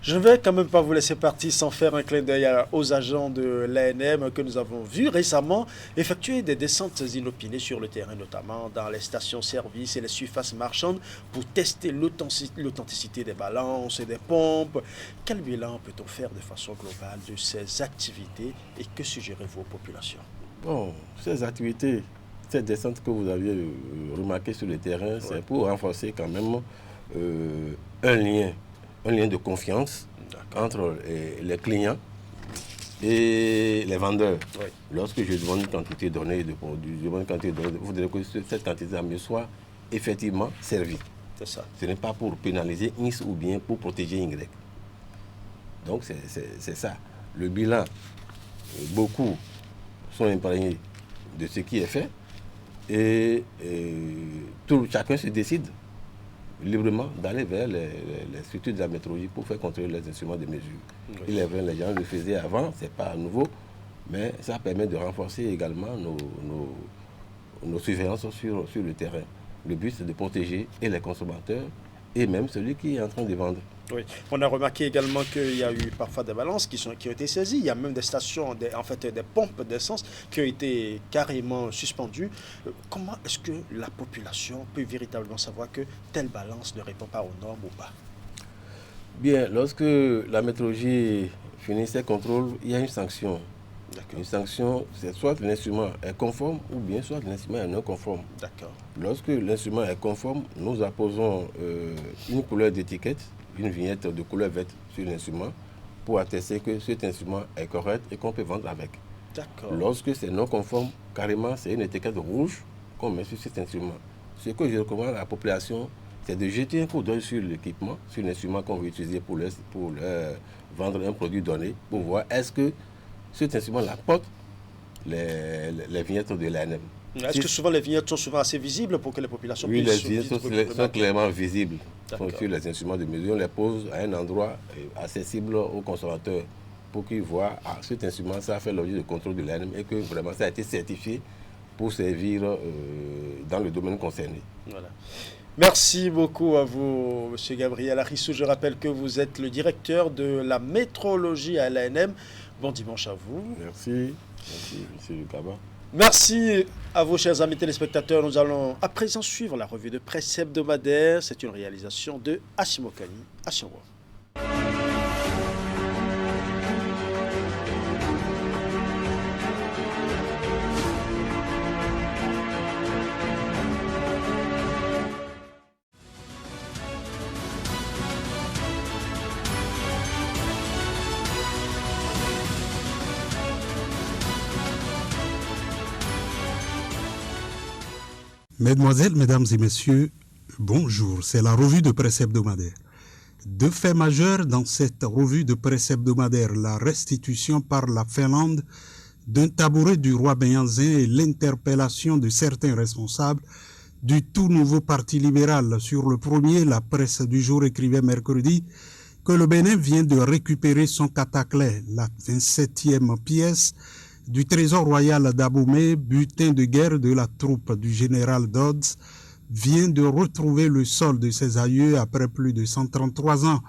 Je ne vais quand même pas vous laisser partir sans faire un clin d'œil aux agents de l'ANM que nous avons vus récemment effectuer des descentes inopinées sur le terrain, notamment dans les stations-service et les surfaces marchandes pour tester l'authenticité des balances et des pompes. Quel bilan peut-on faire de façon globale de ces activités et que suggérez-vous aux populations? Bon, ces activités, ces descentes que vous aviez remarquées sur le terrain, c'est pour renforcer quand même un lien de confiance entre les clients et les vendeurs. Oui. Lorsque je demande une quantité donnée de produits, vous devez que cette quantité me soit effectivement servie. C'est ça. Ce n'est pas pour pénaliser X ou bien pour protéger Y. Donc c'est ça. Le bilan, beaucoup sont imprégnés de ce qui est fait et chacun se décide librement d'aller vers les structures de la métrologie pour faire contrôler les instruments de mesure. Oui. Il est vrai, les gens le faisaient avant, ce n'est pas nouveau, mais ça permet de renforcer également nos surveillances sur le terrain. Le but, c'est de protéger et les consommateurs et même celui qui est en train de vendre. Oui, on a remarqué également qu'il y a eu parfois des balances qui ont été saisies. Il y a même des stations, des pompes d'essence qui ont été carrément suspendues. Comment est-ce que la population peut véritablement savoir que telle balance ne répond pas aux normes ou pas? Bien, lorsque la métrologie finit ses contrôles, il y a une sanction. Une sanction, c'est soit l'instrument est conforme ou bien soit l'instrument est non conforme. D'accord. Lorsque l'instrument est conforme, nous apposons une couleur d'étiquette, une vignette de couleur verte sur l'instrument pour attester que cet instrument est correct et qu'on peut vendre avec. D'accord. Lorsque c'est non conforme, carrément, c'est une étiquette rouge qu'on met sur cet instrument. Ce que je recommande à la population, c'est de jeter un coup d'œil sur l'équipement, sur l'instrument qu'on veut utiliser pour vendre un produit donné, pour voir est-ce que cet instrument-là porte les vignettes de l'ANM. Est-ce que souvent les vignettes sont souvent assez visibles pour que les populations puissent... Oui, les vignettes sont clairement visibles. Sur les instruments de mesure, on les pose à un endroit accessible aux consommateurs pour qu'ils voient cet instrument, ça a fait l'objet de contrôle de l'ANM et que vraiment ça a été certifié pour servir dans le domaine concerné. Voilà. Merci beaucoup à vous, M. Gabriel Arissou. Je rappelle que vous êtes le directeur de la métrologie à l'ANM. Bon dimanche à vous. Merci. Merci, M. Lucaba. Merci à vous, chers amis téléspectateurs. Nous allons à présent suivre la revue de presse hebdomadaire. C'est une réalisation de Assimo Kani à Sionwa. Mesdemoiselles, Mesdames et Messieurs, bonjour, c'est la revue de presse hebdomadaire. Deux faits majeurs dans cette revue de presse hebdomadaire, la restitution par la Finlande d'un tabouret du roi Béhanzin et l'interpellation de certains responsables du tout nouveau parti libéral. Sur le premier, la presse du jour écrivait mercredi que le Bénin vient de récupérer son cataclès, la 27e pièce du trésor royal d'Abomey, butin de guerre de la troupe du général Dodds, vient de retrouver le sol de ses aïeux après plus de 133 ans,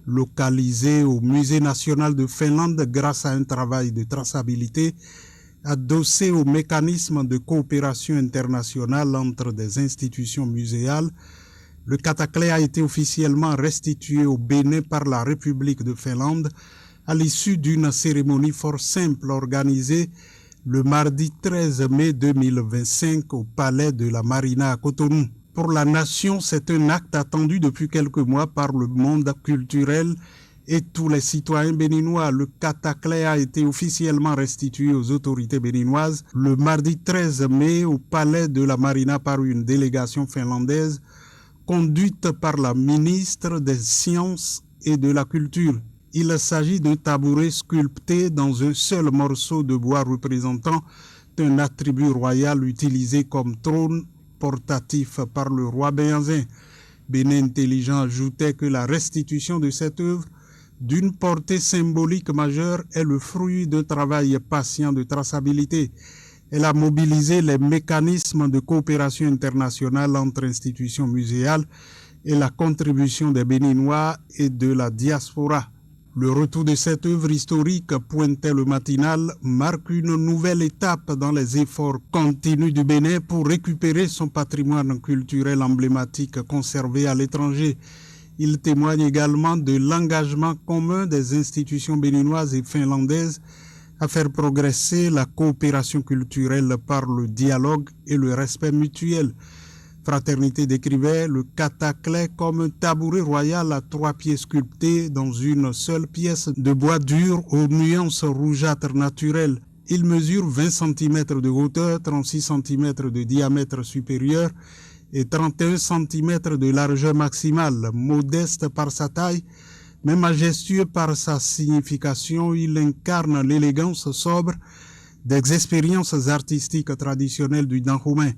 localisé au Musée national de Finlande grâce à un travail de traçabilité adossé au mécanisme de coopération internationale entre des institutions muséales. Le cataclès a été officiellement restitué au Bénin par la République de Finlande à l'issue d'une cérémonie fort simple organisée le mardi 13 mai 2025 au Palais de la Marina à Cotonou. Pour la nation, c'est un acte attendu depuis quelques mois par le monde culturel et tous les citoyens béninois. Le cataclès a été officiellement restitué aux autorités béninoises le mardi 13 mai au Palais de la Marina par une délégation finlandaise conduite par la ministre des Sciences et de la Culture. Il s'agit d'un tabouret sculpté dans un seul morceau de bois représentant un attribut royal utilisé comme trône portatif par le roi Béhanzin. Bénin Intelligent ajoutait que la restitution de cette œuvre d'une portée symbolique majeure est le fruit d'un travail patient de traçabilité. Elle a mobilisé les mécanismes de coopération internationale entre institutions muséales et la contribution des Béninois et de la diaspora. Le retour de cette œuvre historique, pointait le matinal, marque une nouvelle étape dans les efforts continus du Bénin pour récupérer son patrimoine culturel emblématique conservé à l'étranger. Il témoigne également de l'engagement commun des institutions béninoises et finlandaises à faire progresser la coopération culturelle par le dialogue et le respect mutuel. Fraternité décrivait le cataclès comme un tabouret royal à 3 pieds sculptés dans une seule pièce de bois dur aux nuances rougeâtres naturelles. Il mesure 20 cm de hauteur, 36 cm de diamètre supérieur et 31 cm de largeur maximale. Modeste par sa taille, mais majestueux par sa signification, il incarne l'élégance sobre des expériences artistiques traditionnelles du Dahomey.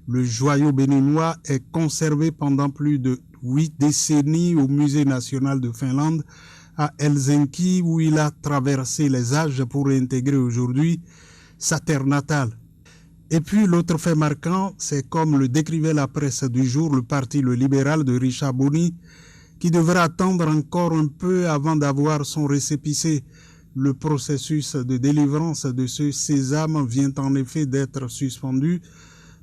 Le joyau béninois est conservé pendant plus de 8 décennies au Musée national de Finlande à Helsinki, où il a traversé les âges pour réintégrer aujourd'hui sa terre natale. Et puis l'autre fait marquant, c'est comme le décrivait la presse du jour, le parti le libéral de Richard Boni, qui devra attendre encore un peu avant d'avoir son récépissé. Le processus de délivrance de ce sésame vient en effet d'être suspendu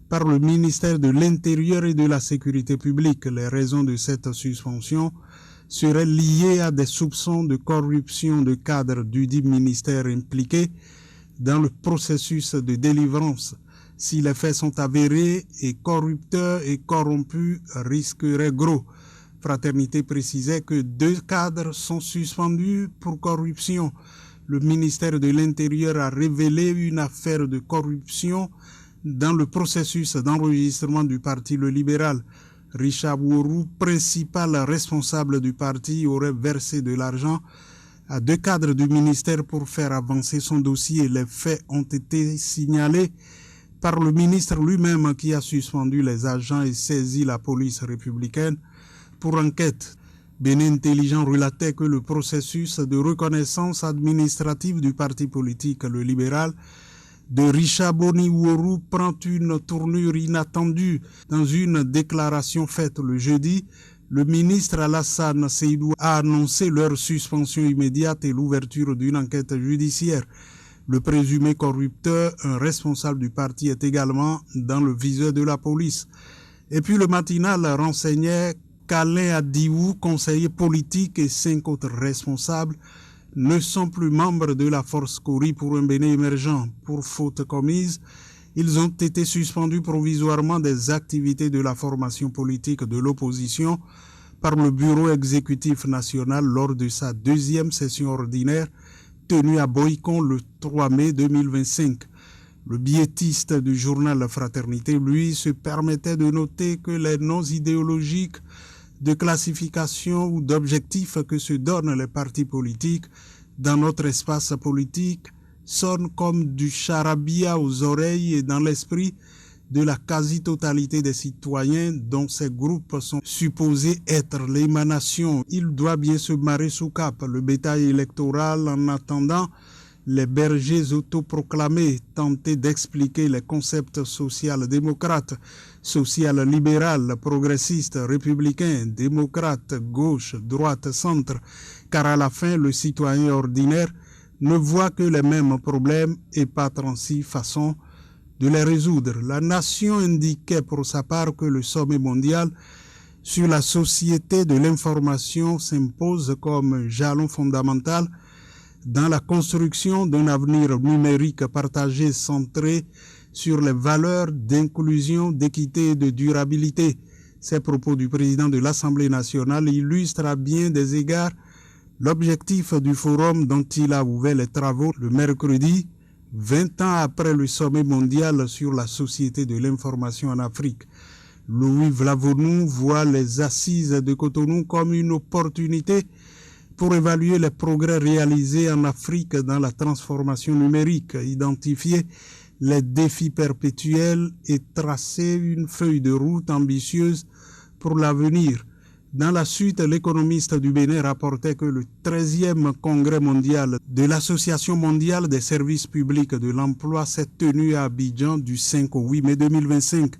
par le ministère de l'Intérieur et de la Sécurité publique. Les raisons de cette suspension seraient liées à des soupçons de corruption de cadres du dit ministère impliqués dans le processus de délivrance. Si les faits sont avérés, et corrupteurs et corrompus risqueraient gros. Fraternité précisait que 2 cadres sont suspendus pour corruption. Le ministère de l'Intérieur a révélé une affaire de corruption dans le processus d'enregistrement du parti le libéral. Richard Wourou, principal responsable du parti, aurait versé de l'argent à 2 cadres du ministère pour faire avancer son dossier. Les faits ont été signalés par le ministre lui-même qui a suspendu les agents et saisi la police républicaine pour enquête. Bénin Intelligent relatait que le processus de reconnaissance administrative du parti politique le libéral de Richard Boni Wourou prend une tournure inattendue. Dans une déclaration faite le jeudi, le ministre Alassane Seydou a annoncé leur suspension immédiate et l'ouverture d'une enquête judiciaire. Le présumé corrupteur, un responsable du parti, est également dans le viseur de la police. Et puis le matinal renseignait qu'Alain Adiou, conseiller politique, et 5 autres responsables ne sont plus membres de la force Kori pour un Bénin émergent. Pour faute commise, ils ont été suspendus provisoirement des activités de la formation politique de l'opposition par le Bureau exécutif national lors de sa 2e session ordinaire tenue à Boycon le 3 mai 2025. Le biétiste du journal Fraternité, lui, se permettait de noter que les noms idéologiques de classification ou d'objectifs que se donnent les partis politiques dans notre espace politique sonnent comme du charabia aux oreilles et dans l'esprit de la quasi-totalité des citoyens dont ces groupes sont supposés être l'émanation. Il doit bien se marrer sous cap, le bétail électoral en attendant les bergers autoproclamés, tenter d'expliquer les concepts social-démocrates, social-libéral, progressiste, républicain, démocrate, gauche, droite, centre, car à la fin, le citoyen ordinaire ne voit que les mêmes problèmes et pas 36 façons de les résoudre. La nation indiquait pour sa part que le sommet mondial sur la société de l'information s'impose comme jalon fondamental dans la construction d'un avenir numérique partagé centré sur les valeurs d'inclusion, d'équité et de durabilité. Ces propos du président de l'Assemblée nationale illustrent à bien des égards l'objectif du forum dont il a ouvert les travaux le mercredi, 20 ans après le sommet mondial sur la société de l'information en Afrique. Louis Vlavonou voit les assises de Cotonou comme une opportunité pour évaluer les progrès réalisés en Afrique dans la transformation numérique, identifier les défis perpétuels et tracer une feuille de route ambitieuse pour l'avenir. Dans la suite, l'économiste du Bénin rapportait que le 13e congrès mondial de l'Association mondiale des services publics de l'emploi s'est tenu à Abidjan du 5 au 8 mai 2025.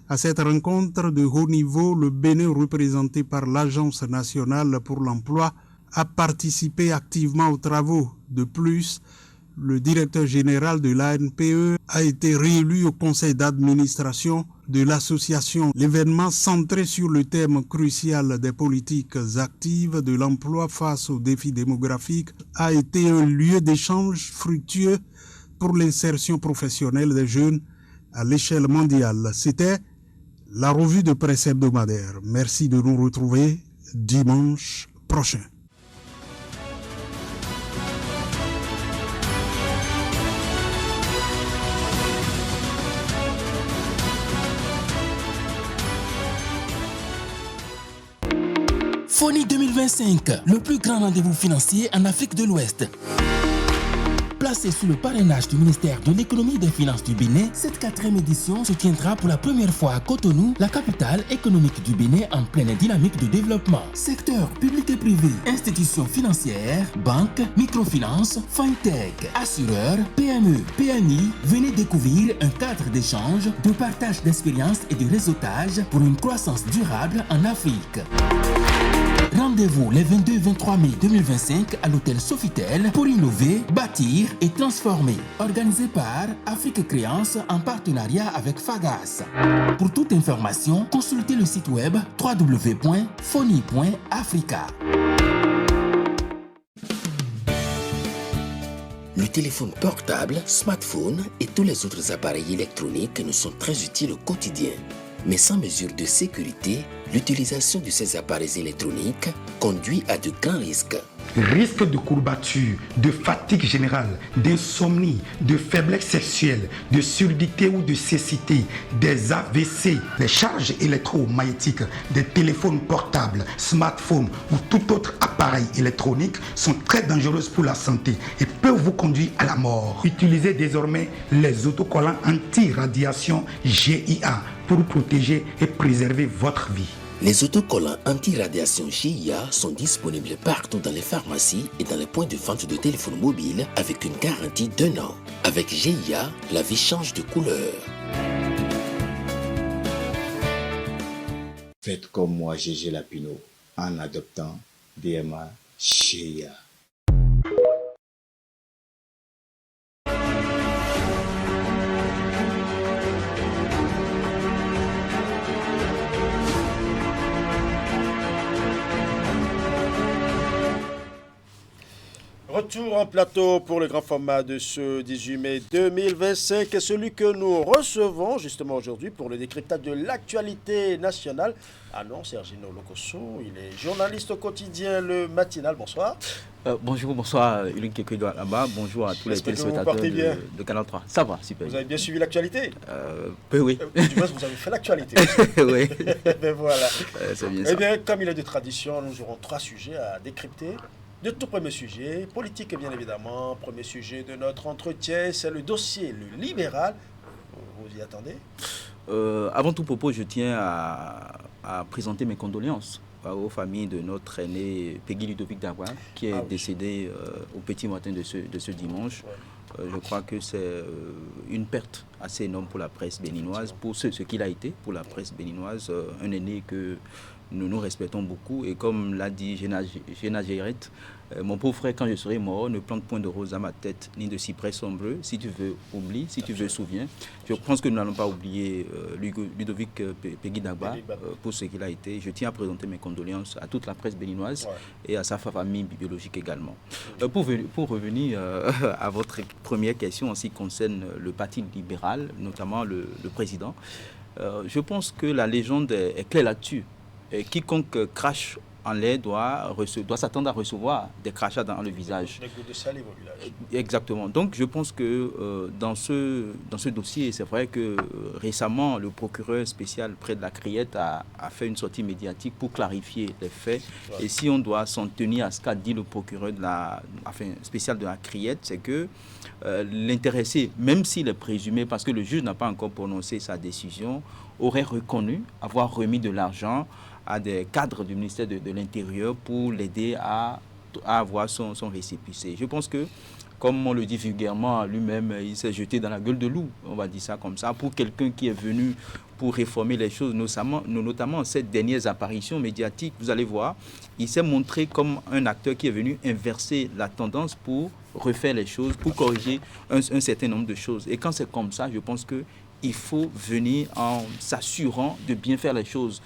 À cette rencontre de haut niveau, le Bénin, représenté par l'Agence nationale pour l'emploi, a participé activement aux travaux. De plus, le directeur général de l'ANPE a été réélu au conseil d'administration de l'association. L'événement centré sur le thème crucial des politiques actives de l'emploi face aux défis démographiques a été un lieu d'échange fructueux pour l'insertion professionnelle des jeunes à l'échelle mondiale. C'était la revue de presse hebdomadaire. Merci de nous retrouver dimanche prochain. FONI 2025, le plus grand rendez-vous financier en Afrique de l'Ouest. Placé sous le parrainage du ministère de l'économie et des finances du Bénin, cette 4e édition se tiendra pour la première fois à Cotonou, la capitale économique du Bénin en pleine dynamique de développement. Secteur public et privé, institutions financières, banques, microfinance, fintech, assureurs, PME, PMI, venez découvrir un cadre d'échange, de partage d'expériences et de réseautage pour une croissance durable en Afrique. Rendez-vous les 22 et 23 mai 2025 à l'hôtel Sofitel pour innover, bâtir et transformer. Organisé par Afrique Créance en partenariat avec Fagas. Pour toute information, consultez le site web www.foni.africa. Le téléphone portable, smartphone et tous les autres appareils électroniques nous sont très utiles au quotidien. Mais sans mesure de sécurité, l'utilisation de ces appareils électroniques conduit à de grands risques. Risque de courbature, de fatigue générale, d'insomnie, de faiblesse sexuelle, de surdité ou de cécité, des AVC, les charges électromagnétiques des téléphones portables, smartphones ou tout autre appareil électronique sont très dangereuses pour la santé et peuvent vous conduire à la mort. Utilisez désormais les autocollants anti-radiation GIA pour protéger et préserver votre vie. Les autocollants anti-radiation GIA sont disponibles partout dans les pharmacies et dans les points de vente de téléphones mobiles avec une garantie d'1 an. Avec GIA, la vie change de couleur. Faites comme moi, Gégé Lapino, en adoptant DMA GIA. Retour en plateau pour le grand format de ce 18 mai 2025, celui que nous recevons justement aujourd'hui pour le décryptage de l'actualité nationale. Ah non, Sergino Lokosso, il est journaliste au quotidien Le Matinal. Bonsoir. Bonjour, bonsoir Ulrich Kekwedouard là-bas. Bonjour à tous les téléspectateurs de Canal 3. Ça va, super. Vous avez bien suivi l'actualité? Oui. Du moins, vous avez fait l'actualité. Oui. Ben voilà. C'est bien ça. Eh bien, comme il est de tradition, nous aurons 3 sujets à décrypter. De tout premier sujet, politique bien évidemment. Premier sujet de notre entretien, c'est le dossier le libéral. Vous y attendez? Avant tout propos, je tiens à présenter mes condoléances aux familles de notre aîné Peggy Ludovic Dagba, qui est décédé au petit matin de ce dimanche. Je crois que c'est une perte assez énorme pour la presse béninoise, pour ce qu'il a été pour la presse béninoise, un aîné que nous respectons beaucoup. Et comme l'a dit Géna Géret, mon pauvre frère, quand je serai mort, ne plante point de rose à ma tête, ni de cyprès sombre. Si tu veux, oublie. Si tu veux, souviens. Je pense que nous n'allons pas oublier Ludovic Peggy Dagba pour ce qu'il a été. Je tiens à présenter mes condoléances à toute la presse béninoise et à sa famille biologique également. Pour revenir à votre première question en ce qui concerne le Parti libéral, notamment le président, je pense que la légende est claire là-dessus. Quiconque crache en l'air doit s'attendre à recevoir des crachats dans le visage. Des gouttes de salive au village. Exactement. Donc je pense que dans ce dossier, c'est vrai que récemment, le procureur spécial près de la Criette a fait une sortie médiatique pour clarifier les faits. Ouais. Et si on doit s'en tenir à ce qu'a dit le procureur spécial de la Criette, c'est que l'intéressé, même s'il est présumé, parce que le juge n'a pas encore prononcé sa décision, aurait reconnu avoir remis de l'argent à des cadres du ministère de l'Intérieur pour l'aider à avoir son récépissé. Je pense que, comme on le dit vulgairement, lui-même, il s'est jeté dans la gueule de loup, on va dire ça comme ça, pour quelqu'un qui est venu pour réformer les choses, notamment ces dernières apparitions médiatiques. Vous allez voir, il s'est montré comme un acteur qui est venu inverser la tendance pour refaire les choses, pour corriger un certain nombre de choses. Et quand c'est comme ça, je pense qu'il faut venir en s'assurant de bien faire les choses.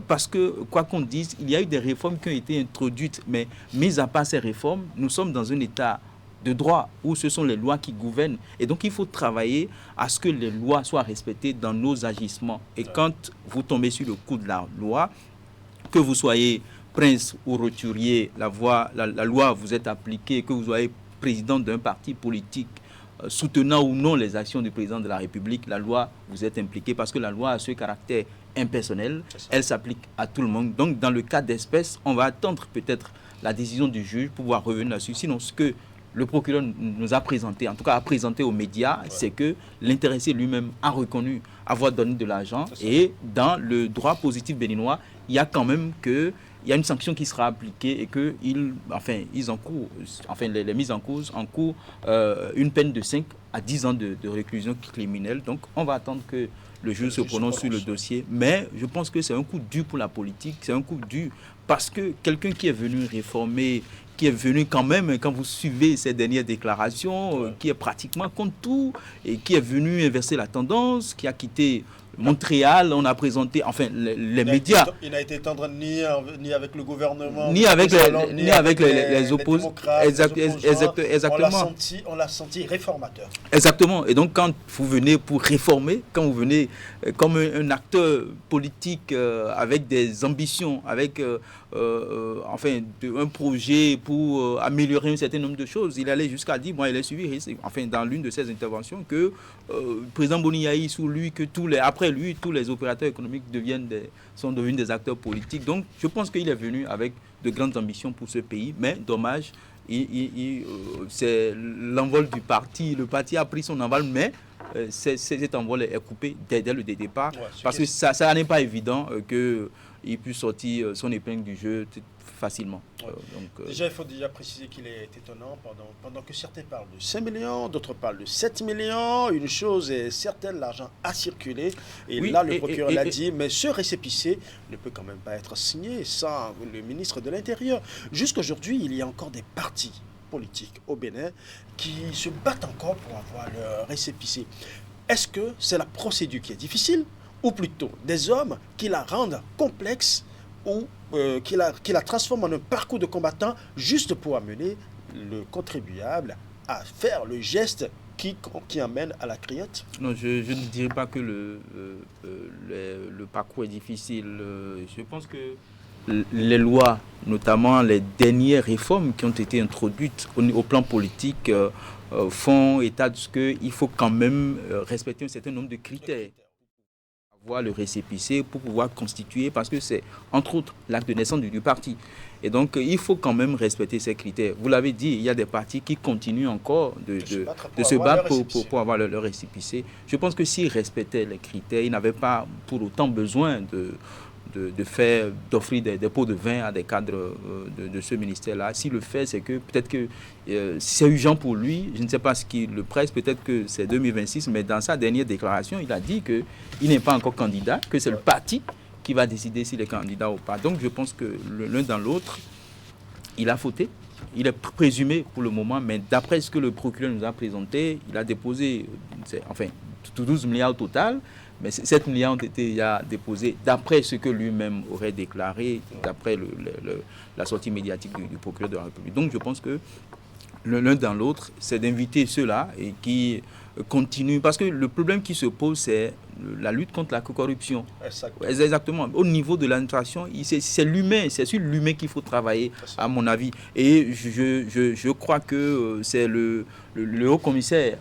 Parce que, quoi qu'on dise, il y a eu des réformes qui ont été introduites, mais mis à part ces réformes, nous sommes dans un état de droit où ce sont les lois qui gouvernent. Et donc, il faut travailler à ce que les lois soient respectées dans nos agissements. Et quand vous tombez sur le coup de la loi, que vous soyez prince ou roturier, la loi vous est appliquée, que vous soyez président d'un parti politique, soutenant ou non les actions du président de la République, la loi vous est impliquée parce que la loi a ce caractère impersonnel, elle s'applique à tout le monde. Donc, dans le cas d'espèce, on va attendre peut-être la décision du juge pour pouvoir revenir là-dessus. Sinon, ce que le procureur nous a présenté, en tout cas a présenté aux médias, c'est que l'intéressé lui-même a reconnu avoir donné de l'argent. Et dans le droit positif béninois, il y a quand même il y a une sanction qui sera appliquée et que les mises en cause encourent une peine de 5 à 10 ans de réclusion criminelle. Donc, on va attendre que le juge se prononce sur le dossier. Mais je pense que c'est un coup dur pour la politique. C'est un coup dur parce que quelqu'un qui est venu réformer, qui est venu quand même, quand vous suivez ces dernières déclarations, qui est pratiquement contre tout, et qui est venu inverser la tendance, qui a quitté Montréal, on a présenté, les médias. Il n'a été tendre ni avec le gouvernement, ni avec les opposants. Exactement. On l'a senti réformateur. Exactement. Et donc, quand vous venez pour réformer, quand vous venez comme un acteur politique avec des ambitions, avec un projet pour améliorer un certain nombre de choses, il allait jusqu'à dire, il a suivi, dans l'une de ses interventions, que le président Boniaï, sous lui, après lui, tous les opérateurs économiques sont devenus des acteurs politiques. Donc, je pense qu'il est venu avec de grandes ambitions pour ce pays, mais dommage, c'est l'envol du parti. Le parti a pris son envol, mais cet envol est coupé dès le départ, parce que ça n'est pas évident qu'il puisse sortir son épingle du jeu facilement. Déjà, il faut préciser qu'il est étonnant, pendant que certains parlent de 5 millions, d'autres parlent de 7 millions, une chose est certaine, l'argent a circulé, et oui, là le procureur l'a dit, mais ce récépissé ne peut quand même pas être signé sans le ministre de l'Intérieur. Jusqu'aujourd'hui, il y a encore des partis politiques au Bénin qui se battent encore pour avoir leur récépissé. Est-ce que c'est la procédure qui est difficile, ou plutôt des hommes qui la rendent complexe, ou qui la transforme en un parcours de combattant juste pour amener le contribuable à faire le geste qui amène à la criette? Non, je ne dirais pas que le parcours est difficile. Je pense que les lois, notamment les dernières réformes qui ont été introduites au plan politique, font état de ce qu'il faut quand même respecter un certain nombre de critères. Avoir le récépissé pour pouvoir constituer, parce que c'est entre autres l'acte de naissance du parti. Et donc, il faut quand même respecter ces critères. Vous l'avez dit, il y a des partis qui continuent encore de se battre pour avoir leur récépissé. Je pense que s'ils respectaient les critères, ils n'avaient pas pour autant besoin d'offrir des pots de vin à des cadres de ce ministère-là. S'il le fait, c'est que peut-être que c'est urgent pour lui. Je ne sais pas ce qui le presse, peut-être que c'est 2026, mais dans sa dernière déclaration, il a dit qu'il n'est pas encore candidat, que c'est le parti qui va décider s'il est candidat ou pas. Donc je pense que l'un dans l'autre, il a fauté. Il est présumé pour le moment, mais d'après ce que le procureur nous a présenté, il a déposé 12 milliards au total. Mais 7 milliards ont été déposés d'après ce que lui-même aurait déclaré, d'après la sortie médiatique du procureur de la République. Donc je pense que l'un dans l'autre, c'est d'inviter ceux-là et qui continue. Parce que le problème qui se pose, c'est la lutte contre la corruption. Exactement. Au niveau de l'administration, c'est l'humain, c'est sur l'humain qu'il faut travailler, à mon avis. Et je crois que c'est le haut commissaire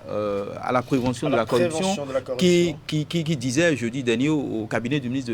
à la prévention de la corruption qui disait jeudi dernier au cabinet du ministre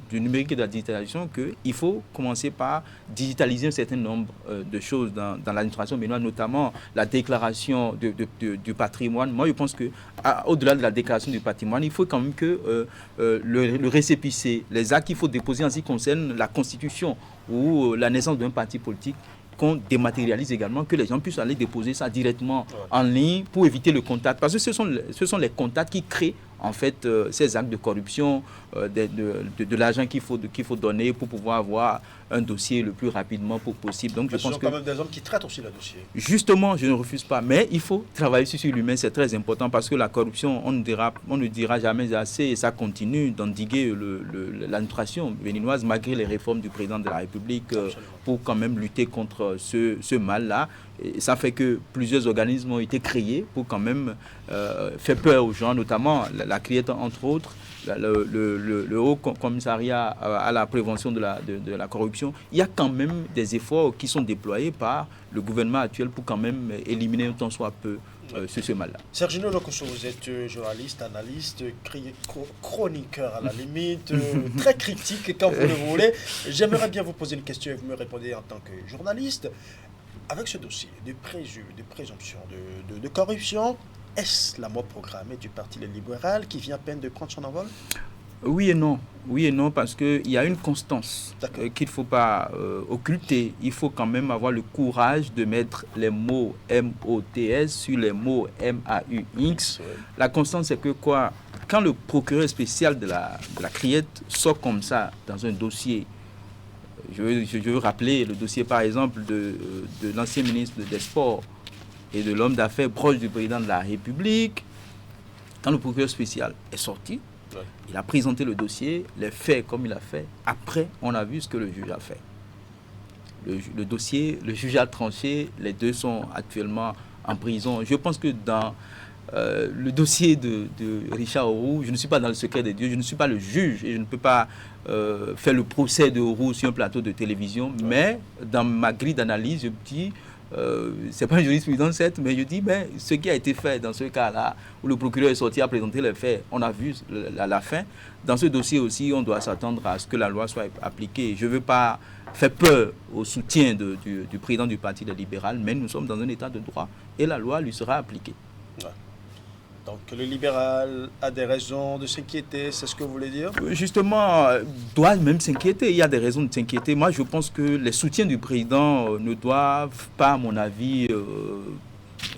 du numérique et de la digitalisation qu'il faut commencer par digitaliser un certain nombre de choses dans l'administration, mais notamment la déclaration du patrimoine. Moi, je pense qu'au-delà de la déclaration du patrimoine, il faut quand même que le récépissé, les actes qu'il faut déposer en ce qui concerne la constitution ou la naissance d'un parti politique, qu'on dématérialise également, que les gens puissent aller déposer ça directement en ligne pour éviter le contact. Parce que ce sont les contacts qui créent en fait ces actes de corruption, de l'argent qu'il faut donner pour pouvoir avoir un dossier le plus rapidement possible. Donc, je pense que quand même des hommes qui traitent aussi le dossier. Justement, je ne refuse pas, mais il faut travailler sur l'humain, c'est très important parce que la corruption, on ne dira jamais assez et ça continue d'endiguer l'administration béninoise malgré les réformes du président de la République pour quand même lutter contre ce mal-là. Et ça fait que plusieurs organismes ont été créés pour quand même faire peur aux gens, notamment la CRIET entre autres, le Haut Commissariat à la prévention de la corruption. Il y a quand même des efforts qui sont déployés par le gouvernement actuel pour quand même éliminer autant soit peu ce mal-là. Sergino Lokoso, vous êtes journaliste, analyste, chroniqueur à la limite, très critique quand vous le voulez. J'aimerais bien vous poser une question et vous me répondez en tant que journaliste. Avec ce dossier de présomption de corruption, est-ce la mort programmée du Parti libéral qui vient à peine de prendre son envol? Oui et non, parce qu'il y a une constance qu'il ne faut pas occulter. Il faut quand même avoir le courage de mettre les mots MOTS sur les mots MAUX. La constance, c'est que quand le procureur spécial de la CRIET sort comme ça dans un dossier, je veux rappeler le dossier par exemple de l'ancien ministre des Sports et de l'homme d'affaires proche du président de la République. Quand le procureur spécial est sorti, il a présenté le dossier, les faits comme il a fait. Après, on a vu ce que le juge a fait. Le dossier, le juge a tranché, les deux sont actuellement en prison. Je pense que dans le dossier de Richard Auroux, je ne suis pas dans le secret des dieux, je ne suis pas le juge et je ne peux pas faire le procès de Auroux sur un plateau de télévision, mais dans ma grille d'analyse, je me dis, c'est pas une jurisprudence certes, mais je dis, ce qui a été fait dans ce cas-là, où le procureur est sorti à présenter les faits, on a vu la fin. Dans ce dossier aussi, on doit s'attendre à ce que la loi soit appliquée. Je ne veux pas faire peur au soutien du président du Parti libéral, mais nous sommes dans un état de droit et la loi lui sera appliquée. Ouais. Donc le libéral a des raisons de s'inquiéter, c'est ce que vous voulez dire? Justement, doit même s'inquiéter, il y a des raisons de s'inquiéter. Moi, je pense que les soutiens du président ne doivent pas, à mon avis,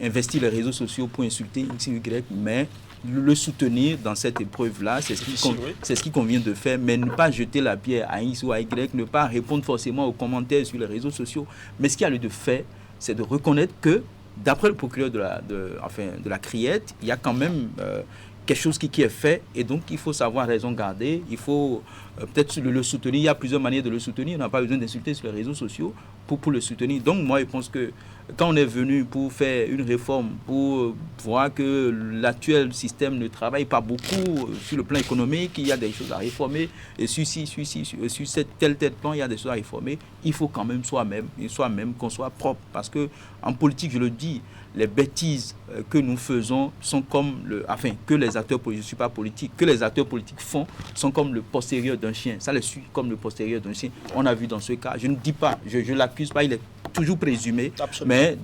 investir les réseaux sociaux pour insulter X, Y, mais le soutenir dans cette épreuve-là, c'est ce qui convient de faire, mais ne pas jeter la pierre à X ou à Y, ne pas répondre forcément aux commentaires sur les réseaux sociaux. Mais ce qu'il y a lieu de faire, c'est de reconnaître que d'après le procureur de la CRIET, il y a quand même quelque chose qui est fait et donc il faut savoir raison garder, il faut peut-être le soutenir, il y a plusieurs manières de le soutenir, on n'a pas besoin d'insulter sur les réseaux sociaux pour le soutenir. Donc moi je pense que quand on est venu pour faire une réforme, pour voir que l'actuel système ne travaille pas beaucoup sur le plan économique, il y a des choses à réformer, et sur tel plan, il y a des choses à réformer, il faut quand même soi-même qu'on soit propre. Parce que en politique, je le dis, les bêtises que nous faisons sont comme que les acteurs politiques, je ne suis pas politique, que les acteurs politiques font sont comme le postérieur d'un chien. Ça les suit comme le postérieur d'un chien. On a vu dans ce cas, je ne dis pas, je ne l'accuse pas, il est toujours présumé. Absolument. Mais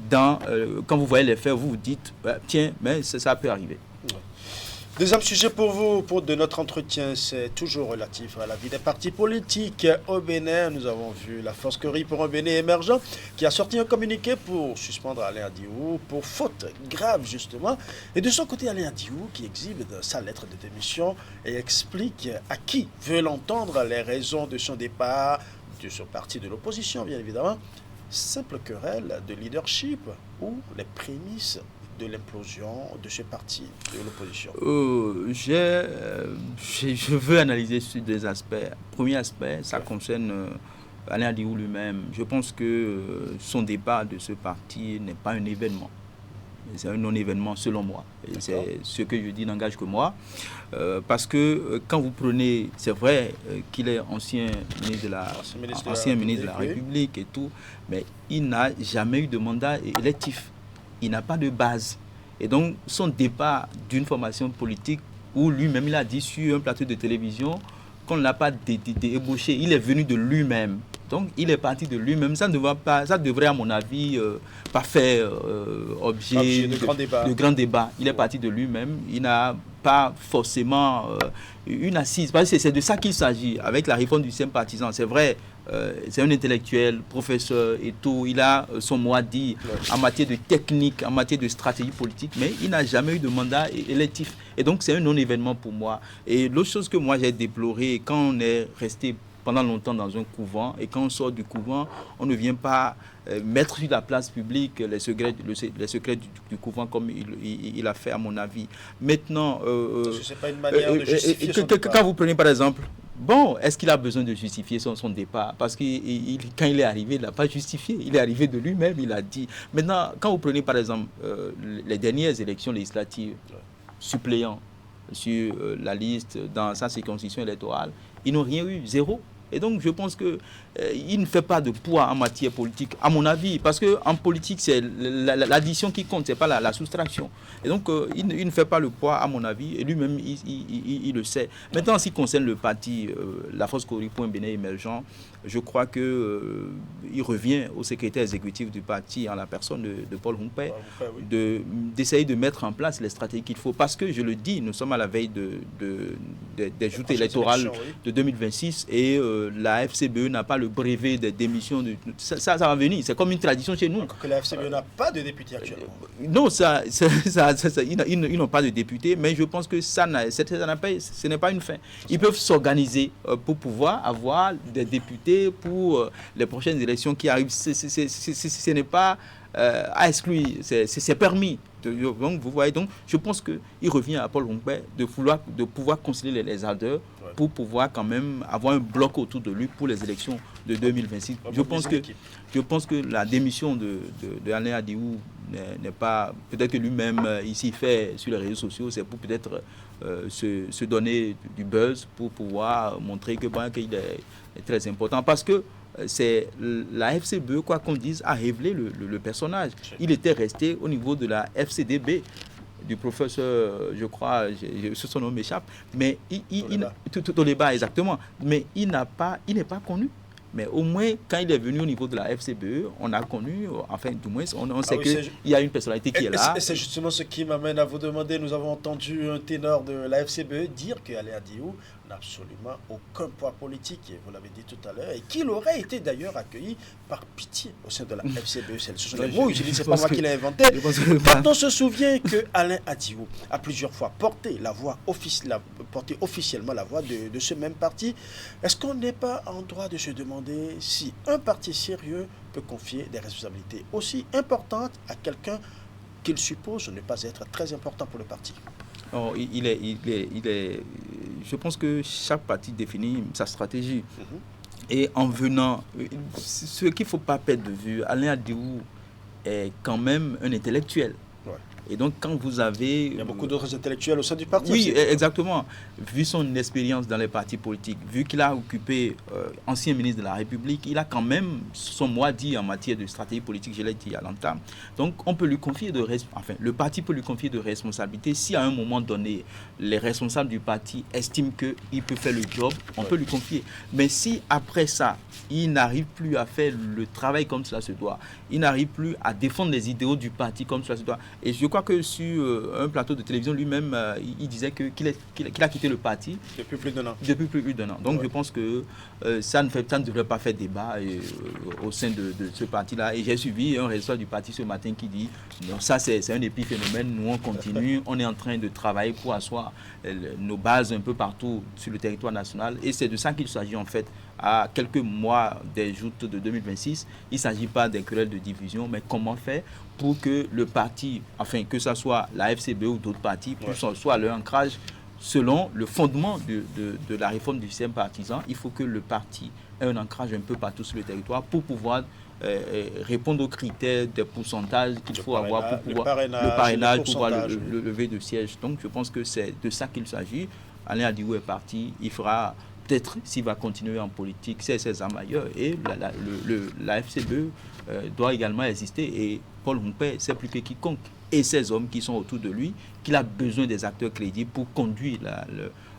quand vous voyez les faits, vous vous dites, tiens, mais ça peut arriver. Ouais. Deuxième sujet pour vous, de notre entretien, c'est toujours relatif à la vie des partis politiques. Au Bénin, nous avons vu la Force Curie pour un Bénin émergent qui a sorti un communiqué pour suspendre Alain Diou pour faute grave, justement. Et de son côté, Alain Diou qui exhibe sa lettre de démission et explique à qui veut l'entendre les raisons de son départ de ce parti de l'opposition, bien évidemment. Simple querelle de leadership ou les prémices de l'implosion de ce parti de l'opposition? Je veux analyser sur des aspects. Premier aspect, ça concerne Alain Diou lui-même. Je pense que son départ de ce parti n'est pas un événement. C'est un non-événement selon moi. C'est ce que je dis n'engage que moi. Parce que quand vous prenez, c'est vrai qu'il est ancien ministre de la République et tout, mais il n'a jamais eu de mandat électif. Il n'a pas de base. Et donc son départ d'une formation politique où lui-même il a dit sur un plateau de télévision qu'on ne l'a pas débauché, il est venu de lui-même. Donc, il est parti de lui-même. Ça devrait, à mon avis, pas faire objet de grand débat. Il est parti de lui-même. Il n'a pas forcément une assise. Parce que c'est de ça qu'il s'agit. Avec la réforme du système partisan, c'est vrai, c'est un intellectuel, professeur et tout. Il a son mot à dire en matière de technique, en matière de stratégie politique, mais il n'a jamais eu de mandat électif. Et donc, c'est un non-événement pour moi. Et l'autre chose que moi, j'ai déploré, quand on est resté pendant longtemps dans un couvent, et quand on sort du couvent, on ne vient pas mettre sur la place publique les secrets du couvent comme il a fait, à mon avis. Maintenant, c'est pas une manière de justifier son départ. Quand vous prenez par exemple, bon, est-ce qu'il a besoin de justifier son départ? Parce que quand il est arrivé, il n'a pas justifié. Il est arrivé de lui-même, il a dit. Maintenant, quand vous prenez par exemple les dernières élections législatives, suppléants sur la liste dans sa circonscription électorale, ils n'ont rien eu, zéro. Et donc, je pense qu'il ne fait pas de poids en matière politique, à mon avis, parce qu'en politique, c'est l'addition qui compte, ce n'est pas la soustraction. Et donc, il ne fait pas le poids, à mon avis, et lui-même, il le sait. Maintenant, en ce qui concerne le parti, la Force Coripo pour un Bénin émergent, je crois qu'il revient au secrétaire exécutif du parti, en la personne de Paul Humpé, d'essayer de mettre en place les stratégies qu'il faut. Parce que, je le dis, nous sommes à la veille des joutes électorales de 2026 et la FCBE n'a pas le brevet des démissions. Ça va venir. C'est comme une tradition chez nous. Que la FCBE n'a pas de député actuellement. Non, ils n'ont pas de député, mais je pense que ce n'est pas une fin. Ils peuvent s'organiser pour pouvoir avoir des députés pour les prochaines élections qui arrivent. Ce n'est pas à exclure, c'est permis. Donc, vous voyez, donc, je pense qu'il revient à Paul Humpé de pouvoir concilier les ardeurs pour pouvoir quand même avoir un bloc autour de lui pour les élections de 2026. Je pense que la démission de Alain Adiou n'est pas... Peut-être que lui-même, ici, fait sur les réseaux sociaux, c'est pour peut-être se donner du buzz, pour pouvoir montrer qu'il est très important. Parce que c'est la FCBE, quoi qu'on dise, a révélé le personnage. Il était resté au niveau de la FCDB, du professeur, je crois, son nom m'échappe, mais Toleba, exactement. Mais il n'est pas connu. Mais au moins, quand il est venu au niveau de la FCBE, on a connu, enfin, du moins, on sait qu'il y a une personnalité qui est là. Et c'est justement ce qui m'amène à vous demander, nous avons entendu un ténor de la FCBE dire qu'Alain Adiou n'a absolument aucun poids politique, et vous l'avez dit tout à l'heure, et qu'il aurait été d'ailleurs accueilli par pitié au sein de la FCBE. Ce sont les mots utilisés, c'est pas moi qui l'ai inventé. Quand on se souvient que Alain Adiou a plusieurs fois porté officiellement la voix de ce même parti, est-ce qu'on n'est pas en droit de se demander si un parti sérieux peut confier des responsabilités aussi importantes à quelqu'un qu'il suppose ne pas être très important pour le parti? Oh, je pense que chaque parti définit sa stratégie. Et en venant, ce qu'il ne faut pas perdre de vue, Alain Adiou est quand même un intellectuel. Et donc, quand vous avez... Il y a beaucoup d'autres intellectuels au sein du parti. Oui, exactement. Vu son expérience dans les partis politiques, vu qu'il a occupé ancien ministre de la République, il a quand même son mot à dire en matière de stratégie politique, je l'ai dit à l'entame. Donc, on peut lui confier le parti peut lui confier de responsabilités. Si à un moment donné, les responsables du parti estiment qu'il peut faire le job, on peut lui confier. Mais si après ça, il n'arrive plus à faire le travail comme cela se doit, il n'arrive plus à défendre les idéaux du parti comme cela se doit, et je crois que sur un plateau de télévision lui-même, il disait qu'il a quitté le parti depuis plus d'un an. Donc je pense que ça ne devrait pas faire débat au sein de ce parti-là. Et j'ai suivi un responsable du parti ce matin qui dit non, ça c'est un épiphénomène, nous on continue, on est en train de travailler pour asseoir nos bases un peu partout sur le territoire national. Et c'est de ça qu'il s'agit en fait. À quelques mois des joutes de 2026, il ne s'agit pas d'un querelle de division, mais comment faire pour que le parti, enfin que ce soit la FCB ou d'autres partis, soit leur ancrage selon le fondement de la réforme du système partisan, il faut que le parti ait un ancrage un peu partout sur le territoire pour pouvoir répondre aux critères des pourcentages qu'il faut avoir pour pouvoir le parrainage pour pouvoir le lever de siège. Donc je pense que c'est de ça qu'il s'agit. Alain Adigou est parti, il fera peut-être, s'il va continuer en politique, c'est ses âmes ailleurs. Et la FCBE doit également exister. Et Paul Moupé, c'est plus que quiconque. Et ces hommes qui sont autour de lui, qu'il a besoin des acteurs crédibles pour conduire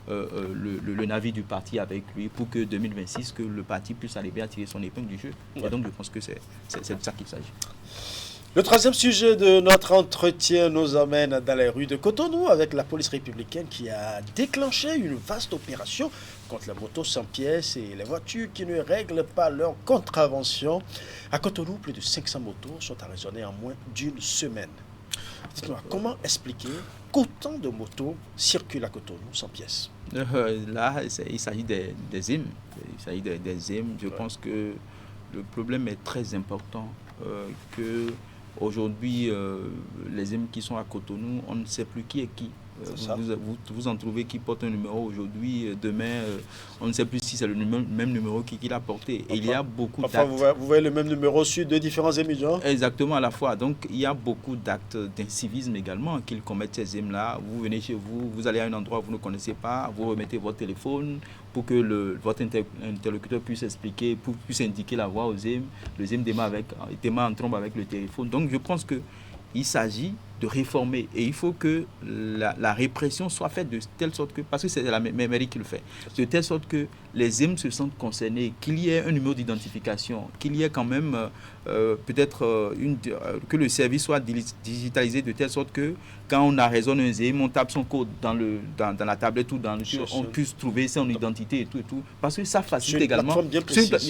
le navire du parti avec lui, pour que 2026, que le parti puisse arriver à tirer son épingle du jeu. Ouais. Et donc je pense que c'est de ça qu'il s'agit. Le troisième sujet de notre entretien nous emmène dans les rues de Cotonou avec la police républicaine qui a déclenché une vaste opération contre les motos sans pièces et les voitures qui ne règlent pas leur contravention. À Cotonou, plus de 500 motos sont arraisonnées en moins d'une semaine. Dites-moi, comment expliquer qu'autant de motos circulent à Cotonou sans pièces? Là, il s'agit des IM. Il s'agit des IM. Je pense que le problème est très important. Aujourd'hui, les IM qui sont à Cotonou, on ne sait plus qui est qui. Vous en trouvez qui porte un numéro aujourd'hui, demain, on ne sait plus si c'est le même numéro qui l'a porté. Et il y a beaucoup d'actes. Vous voyez le même numéro sur deux différents émigrants? Exactement, à la fois. Donc, il y a beaucoup d'actes d'incivisme également qu'ils commettent ces IM-là. Vous venez chez vous, vous allez à un endroit que vous ne connaissez pas, vous remettez votre téléphone pour que votre interlocuteur puisse expliquer, puisse indiquer la voie aux IM. Le IM démarre en trombe avec le téléphone. Donc, je pense qu'il s'agit de réformer et il faut que la répression soit faite de telle sorte que, parce que c'est la mairie qui le fait, de telle sorte que les IM se sentent concernés, qu'il y ait un numéro d'identification, qu'il y ait quand même peut-être que le service soit digitalisé de telle sorte que quand on arraisonne un IM, on tape son code dans la tablette ou dans le jeu, on puisse trouver son identité et tout, parce que ça facilite également,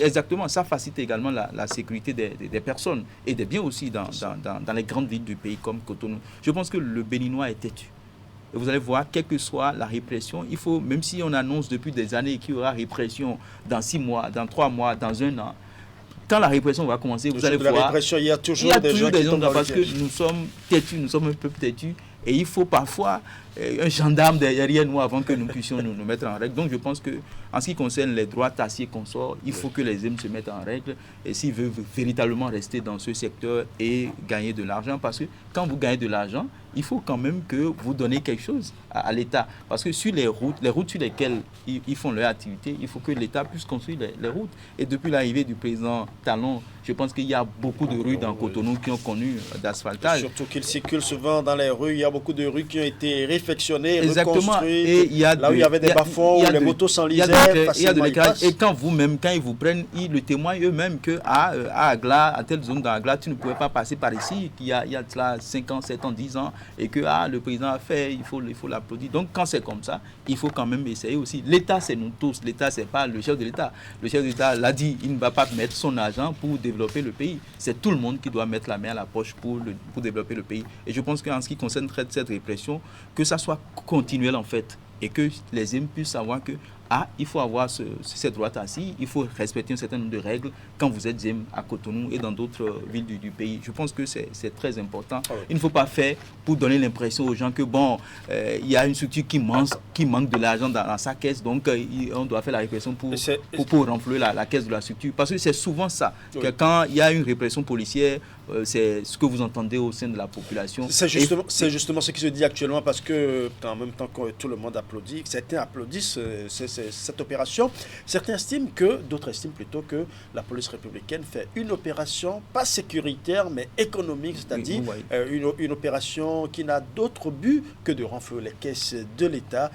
exactement, ça facilite également la sécurité des personnes et des biens aussi dans les grandes villes du pays comme Cotonou. Je pense que le Béninois est têtu. Et vous allez voir, quelle que soit la répression, il faut, même si on annonce depuis des années qu'il y aura répression dans 6 mois, dans 3 mois, dans 1 an, quand la répression va commencer, vous allez voir, il y a toujours des gens qui tombent dans parce que nous sommes têtus, nous sommes un peu têtus. Et il faut parfois un gendarme derrière nous avant que nous puissions nous mettre en règle. Donc je pense qu'en ce qui concerne les droits taciés qu'on sort, il faut que les IM se mettent en règle et s'ils veulent véritablement rester dans ce secteur et gagner de l'argent. Parce que quand vous gagnez de l'argent, il faut quand même que vous donnez quelque chose à l'État. Parce que sur les routes sur lesquelles ils font leur activité, il faut que l'État puisse construire les routes. Et depuis l'arrivée du président Talon, je pense qu'il y a beaucoup de rues dans Cotonou qui ont connu d'asphaltage. Surtout qu'ils circulent souvent dans les rues. Il y a beaucoup de rues qui ont été réfectionnées, reconstruites. Et là où il y avait des bas-fonds, où les motos s'enlisaient facilement. Et quand ils vous prennent, ils le témoignent eux-mêmes qu'à Agla, à telle zone d'Agla, tu ne pouvais pas passer par ici, qu'il y a cela 5 ans, 7 ans, 10 ans, et que le président a fait, il faut l'applaudir. Donc quand c'est comme ça, il faut quand même essayer aussi. L'État, c'est nous tous. L'État, c'est pas le chef de l'État. Le chef de l'État l'a dit, il ne va pas mettre son argent pour développer le pays. C'est tout le monde qui doit mettre la main à la poche pour développer le pays. Et je pense qu'en ce qui concerne cette répression, que ça soit continuel en fait, et que les IM puissent savoir que il faut avoir cette droite assise, il faut respecter un certain nombre de règles quand vous êtes IM à Cotonou et dans d'autres villes du pays. Je pense que c'est très important. Il ne faut pas faire pour donner l'impression aux gens que il y a une structure qui manque de l'argent dans sa caisse, donc on doit faire la répression pour renflouer la caisse de la structure. Parce que c'est souvent ça, que quand il y a une répression policière, c'est ce que vous entendez au sein de la population. C'est justement ce qui se dit actuellement, parce que en même temps que tout le monde applaudit, certains applaudissent cette opération, certains estiment d'autres estiment plutôt que la police républicaine fait une opération pas sécuritaire mais économique, c'est-à-dire une opération qui n'a d'autre but que de renflouer les caisses de l'État.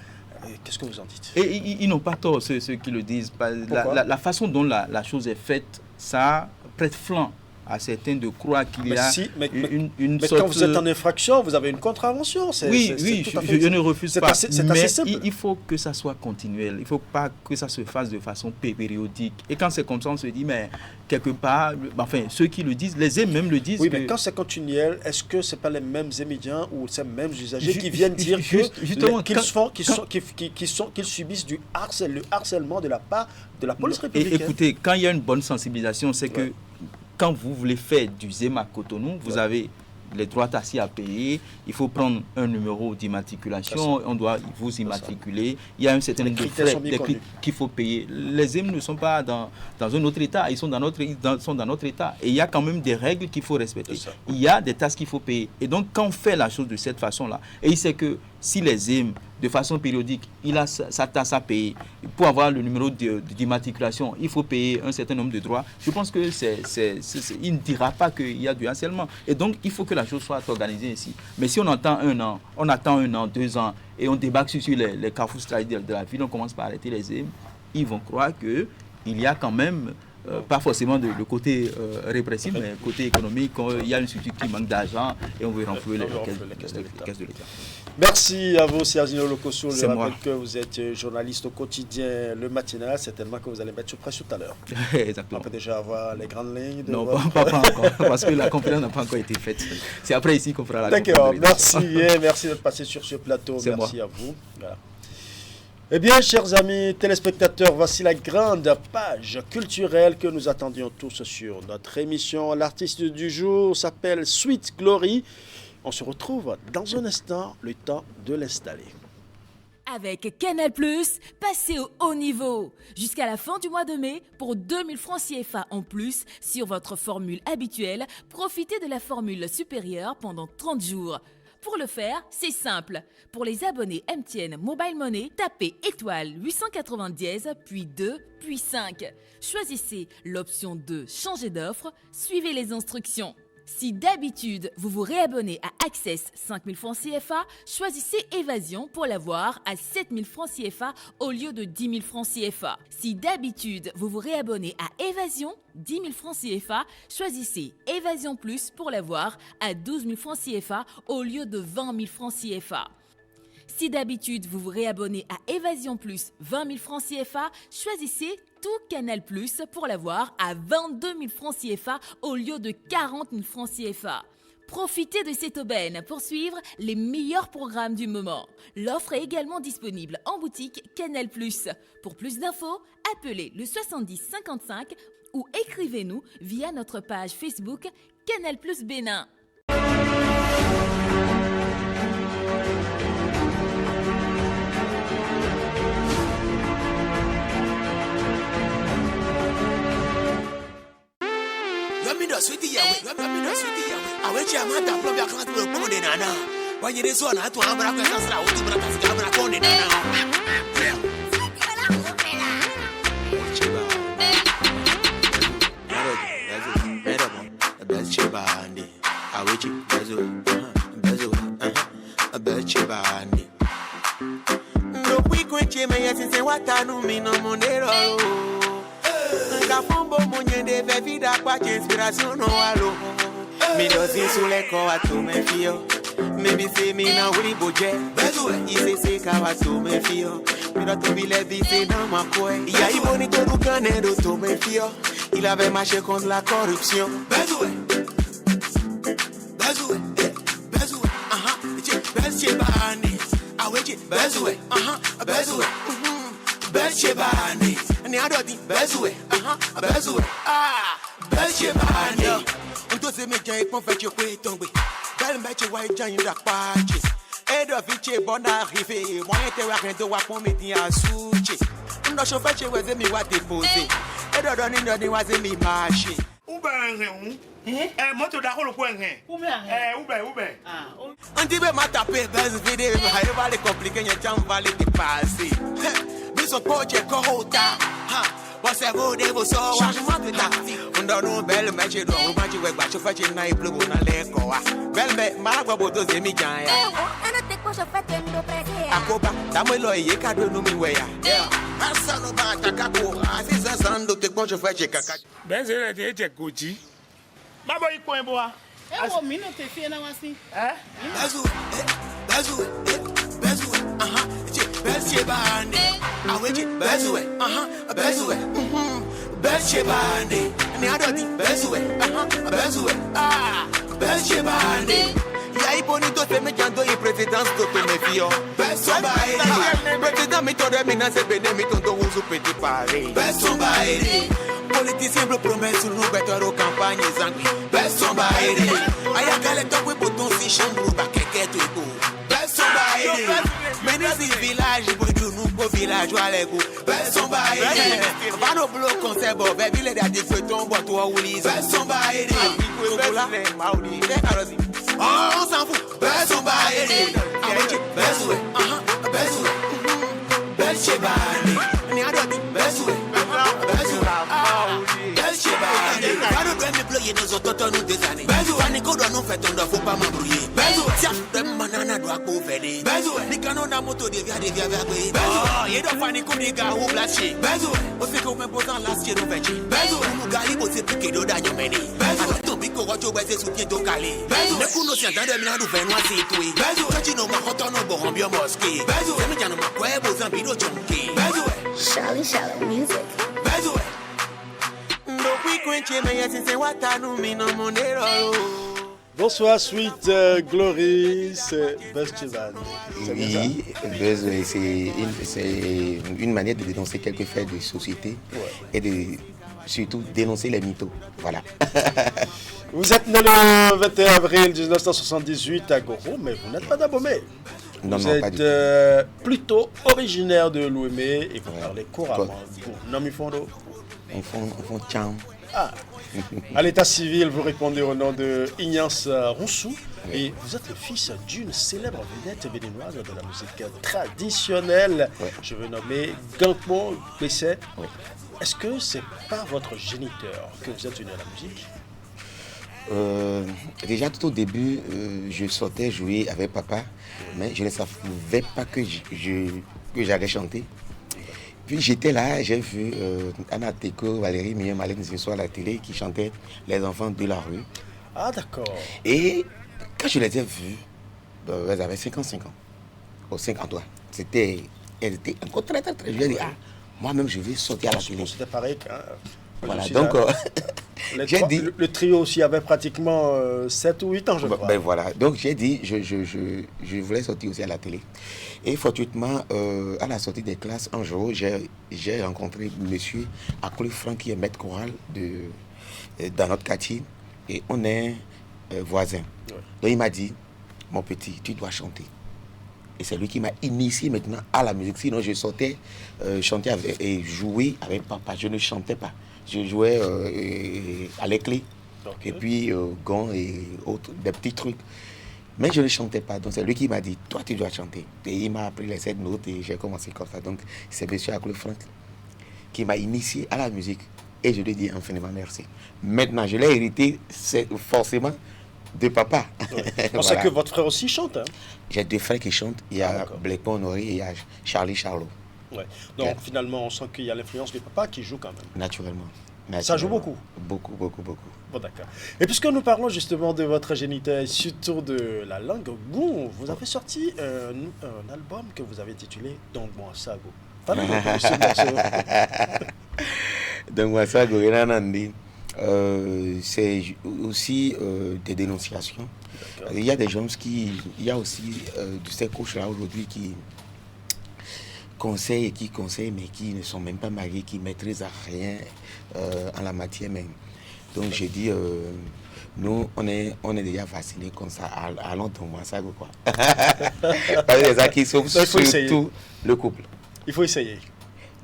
Qu'est-ce que vous en dites? Et ils n'ont pas tort, ceux qui le disent. La façon dont la chose est faite, ça prête flanc à certains de croire qu'il y a une sorte... Mais quand vous êtes en infraction, vous avez une contravention. Oui, je ne refuse pas. Mais il faut que ça soit continuel. Il ne faut pas que ça se fasse de façon périodique. Et quand c'est comme ça, on se dit, mais quelque part, enfin, ceux qui le disent, les IM même le disent. Oui, mais quand c'est continuel, est-ce que ce n'est pas les mêmes étudiants ou ces mêmes usagers qui viennent dire qu'ils subissent le harcèlement de la part de la police républicaine? Et écoutez, quand il y a une bonne sensibilisation, c'est que quand vous voulez faire du ZEM à Cotonou, vous avez les droits taxis à payer, il faut prendre un numéro d'immatriculation, on doit vous immatriculer, il y a un certain nombre de frais qu'il faut payer. Les IME ne sont pas dans un autre État, ils sont dans notre État. Et il y a quand même des règles qu'il faut respecter. Il y a des taxes qu'il faut payer. Et donc, quand on fait la chose de cette façon-là, et il sait que si les IME, de façon périodique, il a sa taxe à payer, pour avoir le numéro d'immatriculation, il faut payer un certain nombre de droits, je pense que il ne dira pas qu'il y a du harcèlement. Et donc, il faut que la chose soit organisée ici. Mais si on attend 1 an, 2 ans, et on débarque sur les carrefours stratégiques de la ville, on commence par arrêter les IME, ils vont croire qu'il y a quand même, pas forcément le côté répressif, mais le côté économique, il y a une structure qui manque d'argent et on veut renflouer les caisses de l'État. Merci à vous, Sergino Lokosso. Je rappelle que vous êtes journaliste au quotidien Le Matinal. Certainement que vous allez mettre sur presse tout à l'heure. Exactement. On peut déjà avoir les grandes lignes. Non, pas encore, parce que la conférence n'a pas encore été faite. C'est après ici qu'on fera la conférence. D'accord, merci d'être passé sur ce plateau. Merci à vous. Voilà. Eh bien, chers amis téléspectateurs, voici la grande page culturelle que nous attendions tous sur notre émission. L'artiste du jour s'appelle Sweet Glory. On se retrouve dans un instant, le temps de l'installer. Avec Canal+, passez au haut niveau. Jusqu'à la fin du mois de mai, pour 2000 francs CFA en plus sur votre formule habituelle, profitez de la formule supérieure pendant 30 jours. Pour le faire, c'est simple. Pour les abonnés MTN Mobile Money, tapez étoile 890, puis 2, puis 5. Choisissez l'option 2, changer d'offre, suivez les instructions. Si d'habitude, vous vous réabonnez à Access 5000 francs CFA, choisissez Évasion pour l'avoir à 7000 francs CFA au lieu de 10 000 francs CFA. Si d'habitude, vous vous réabonnez à Évasion, 10 000 francs CFA, choisissez Évasion Plus pour l'avoir à 12 000 francs CFA au lieu de 20 000 francs CFA. Si d'habitude vous vous réabonnez à Évasion Plus 20 000 francs CFA, choisissez tout Canal Plus pour l'avoir à 22 000 francs CFA au lieu de 40 000 francs CFA. Profitez de cette aubaine pour suivre les meilleurs programmes du moment. L'offre est également disponible en boutique Canal Plus. Pour plus d'infos, appelez le 70 55 ou écrivez-nous via notre page Facebook Canal Plus Bénin. Sweetie Yahweh, I went to Amanda from your class with Bonnie Nana. When you saw not to Amara, I was out to Bratas Gamma Bonnie Nana. Best Chibandi, I wait you, Best Chibandi. No, we quit Jimmy, as I say, what I know me no monero. Kafumbo mwenye deve vida kwa inspiration no alo. Mi dosi sule ko atu me fio. Maybe say me na wuli boje. Ise se ka atu me fio. Mira to bile vise dans ma coin. Il y a iboni to du canero to me fio. Il avait marché contre la corruption. Bezoué. Bezoué, bani. Aweje bezoué. Bezoué. Bezoué bani. Ni adodi bezoué. Bezoué, Bezoué bani. On doit se mettre et pour faire jouer tomber. Belle mettre white giant la page. Et de vicher bon arrivé. Moi et te rien de wa pour me dire à souche. On doit chauffer chez vous mi wa déposer. Et de donner de wa mi marcher. Ou ben moto da le point ou ben on dit be m'a tapé base vidéo mais va les compliquer y a va les dépasser. Biso coach kohota. Você vou de você changement de tactique. On donne belle match do on match we gba chauffeur chez na iple bo na le ko wa. Belle me ma gba bo to se mi jan ya. Ana te ko chauffeur te ndo presse. Akoba ta mo lo ye ka do no mi we ya. Asa no ba ta ka ko. Asi sa san do te ko chauffeur chez kaka. Ben ze le te goji. Ma bo iko en bo wa. E wo mi no te fie na wasi. Bazou. Bezoué bandi, aweje bezoué, bezoué, bezoué bandi, ni adodi bezoué, bezoué, bezoué bandi. Y'a bonito te me jando y présidence de te me fio. Bezoué bandi, président mi tore mi na se bene mi tondo usu petit pari. Bezoué bandi, Politicien bleu promet sous nous bêteurs aux campagnes zangui. Personne va aider. Ayakale tokwe bouton si chambre ba keke tout beau. Personne va aider. Menezi village boudou nous beau village walego. Personne va aider. Va nos blocs concert bo baby les daddy feton bo toi ou lise. Personne va aider. Togola maudi les on s'en fout. Personne va aider. Amoche besoué. Besoué. Belchebani. Ni adoti besoué. Nos autotones nous des années. Panico doit nous faire tomber, faut pas m'embrouiller. Tiens, dem manana doit couper. Ni canon na moto devient vers. Oh, y'a doit panico ni gars ou lâcher. Au fait qu'on me pose en l'acier nous fait. Nous gars, il bosse piqué d'eau d'agneau mené. Alors ton bico rocho baisse sous pied d'eau calé. Ne couno si entend de mina nous fait noir c'est tout. Quand tu nous m'as retourné au bon bien mosquée. C'est me dire nous m'a quoi beaux ambido junkie. Charlie music. Bonsoir, Sweet Glory, c'est Belchebani. Oui, c'est une manière de dénoncer quelques faits de société et de surtout dénoncer les mythos. Voilà. Vous êtes né le 21 avril 1978 à Goro, mais vous n'êtes pas d'Abomey. Vous êtes plutôt originaire de Louémé et vous parlez couramment. Nomi Fondo. On fond tcham. Ah. À l'état civil, vous répondez au nom de Ignace Roussou et vous êtes le fils d'une célèbre vedette béninoise de la musique traditionnelle. Je veux nommer Gankmo Bessé. Est-ce que c'est par votre géniteur que vous êtes venu à la musique? Déjà tout au début, je sortais jouer avec papa, mais je ne savais pas que j'allais chanter. Puis j'étais là, j'ai vu Anna Teko, Valérie Mien-Malène ce soir à la télé qui chantaient Les enfants de la rue. Ah d'accord. Et quand je les ai vus, elles avaient 55 ans. Ou 50 ans. Elles étaient encore très. Je lui ai dit, moi-même je vais sortir à la télé. C'était pareil. Voilà, donc j'ai dit... Le trio aussi avait pratiquement 7 ou 8 ans, je crois. Ben voilà, donc j'ai dit, je voulais sortir aussi à la télé. Et fortuitement, à la sortie des classes, un jour, j'ai rencontré monsieur Akouli Franck, qui est maître choral dans notre quartier. Et on est voisins. Donc il m'a dit, mon petit, tu dois chanter. Et c'est lui qui m'a initié maintenant à la musique. Sinon, je sortais chanter et jouer avec papa. Je ne chantais pas. Je jouais à l'éclé. Et puis gong et autres, des petits trucs. Mais je ne chantais pas. Donc c'est lui qui m'a dit, toi tu dois chanter. Et il m'a appris les 7 notes et j'ai commencé comme ça. Donc c'est monsieur Akouli Franck qui m'a initié à la musique. Et je lui dis infiniment merci. Maintenant, je l'ai hérité forcément de papa. On sait que votre frère aussi chante. Hein? J'ai 2 frères qui chantent. Il y a Blackpon Honoré et il y a Charlie Charlot. Ouais. Donc finalement, on sent qu'il y a l'influence du papa qui joue quand même. Naturellement. Ça joue beaucoup. Beaucoup. Bon, d'accord. Et puisque nous parlons justement de votre géniteur et surtout de la langue Goum, vous avez sorti un album que vous avez intitulé Donc Moi Sago. Parlez-nous de ce morceau. Donc Moi Sago, c'est aussi des dénonciations. Il y a des gens il y a aussi de ces couches-là aujourd'hui qui conseillent mais qui ne sont même pas mariés, qui ne maîtrisent rien en la matière même. Donc j'ai dit, nous on est déjà vaccinés comme ça, allons dans moi ça quoi. Parce que les acquis sauvent surtout le couple. Il faut essayer.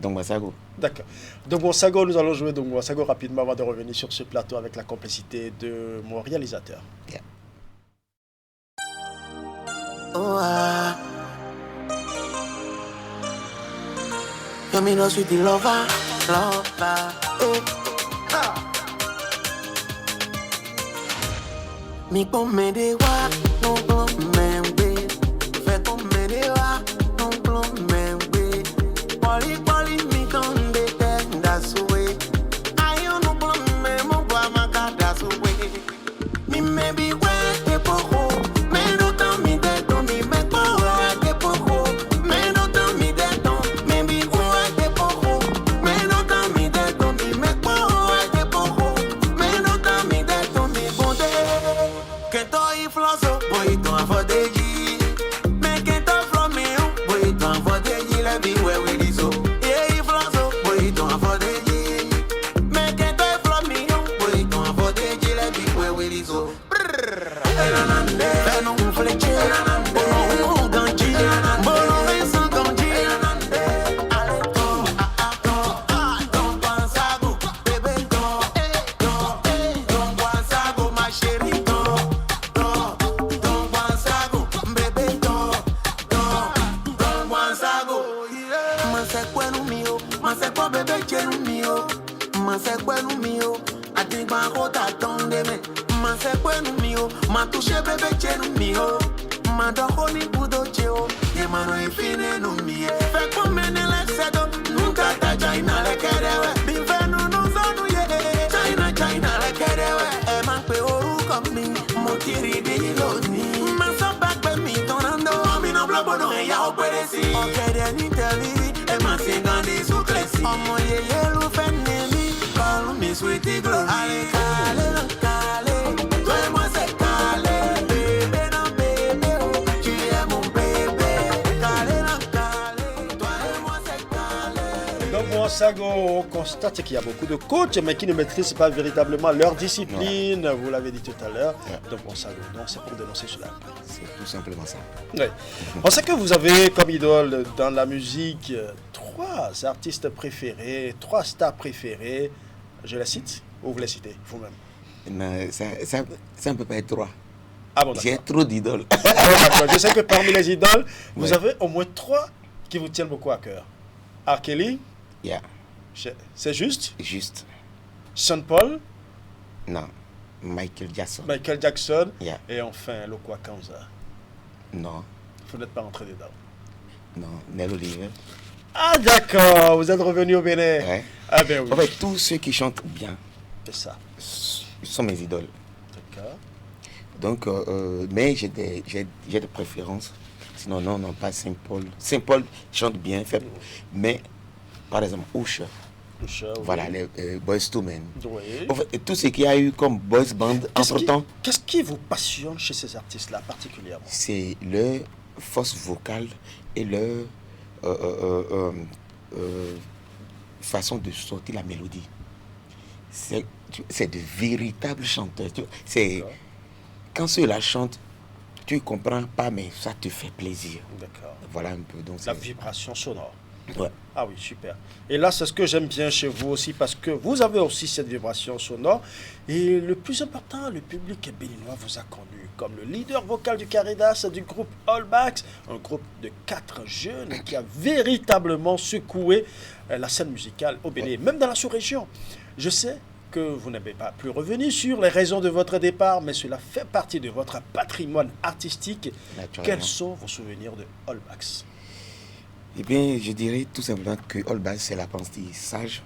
Donc Wassago. D'accord. Donc Wassago, nous allons jouer donc Wassago rapidement avant de revenir sur ce plateau avec la complicité de mon réalisateur. Yeah. Oh ah. You mean no sweetie lover. Oh ah. Mi come de wa no membe. Fe come de wa no membe. Poli mi konde te that's way. Ayo no problem mo ba maka that's way. Mi maybe where te poho. Me no tell me that don't me me poho te poho. Me no tell me that don't maybe where te poho. Me no tell me that don't me me poho te poho. Me no tell me that don't me bonde. Que toi il flanso, boy, toi faut kwenu mio, mase kwa bebe chenu mio, mase kwenu mio, adigba kota tonde me, mase kwenu mio, matushe bebe chenu mio, madoko ni budo cheo, ye mano ifine numie, fe kwa menele sedo, nunca ta China le kerewe, bivenu nuzonu ye, China le kerewe, ema pe oru kami, motiri di loni, masa bakbe mi tonando, amino blobono e ya operesi, okere ni teliri, ema singani suklesi, omo ye ye lu fenemi, call me sweetie glory, ale kale, kale, toi moi c'est kale, bébé non bébé, oh, tu es mon bébé, kale, kale, toi et moi c'est kale. Donc, bon, Sago, on constate qu'il y a beaucoup de coachs, mais qui ne maîtrisent pas véritablement leur discipline. Vous l'avez dit tout à l'heure. Donc, bon, Sago, donc c'est pour dénoncer cela. C'est tout simplement ça. Ouais. On sait que vous avez comme idole dans la musique 3 artistes préférés, 3 stars préférés. Je les cite ou vous les citez vous-même? Non, ça ne peut pas être 3. Ah bon, j'ai trop d'idoles. Ah bon, d'accord. Je sais que parmi les idoles, vous avez au moins 3 qui vous tiennent beaucoup à cœur. R. Kelly? Yeah. C'est juste? Juste. Sean Paul? Non. Michael Jackson. Michael Jackson. Yeah. Et enfin, Lokwa Kanza. Non. Vous n'êtes pas rentré dedans. Non, Nel Oliver. Ah d'accord, vous êtes revenu au Bénin. Ouais. Ah ben oui. En fait, tous ceux qui chantent bien. C'est ça. Sont mes idoles. D'accord. Donc, mais j'ai des préférences. Sinon, non, pas Saint-Paul. Saint-Paul chante bien, mais par exemple, Usher. Voilà, oui. Les Boys II Men. Oui. En fait, tout ce qu'il y a eu comme boys band entre-temps. Qu'est-ce qui vous passionne chez ces artistes-là particulièrement? C'est leur force vocale et leur façon de sortir la mélodie. C'est de véritables chanteurs. Quand ceux-là chantent, tu ne comprends pas, mais ça te fait plaisir. D'accord. Voilà un peu. Donc, la vibration sonore. Ouais. Ah oui, super. Et là, c'est ce que j'aime bien chez vous aussi, parce que vous avez aussi cette vibration sonore. Et le plus important, le public béninois vous a connu comme le leader vocal du Caridas du groupe All Backs, un groupe de 4 jeunes qui a véritablement secoué la scène musicale au Bénin, même dans la sous-région. Je sais que vous n'avez pas pu revenir sur les raisons de votre départ, mais cela fait partie de votre patrimoine artistique. Quels sont vos souvenirs de All Backs? Eh bien, je dirais tout simplement que All Backs, c'est l'apprentissage,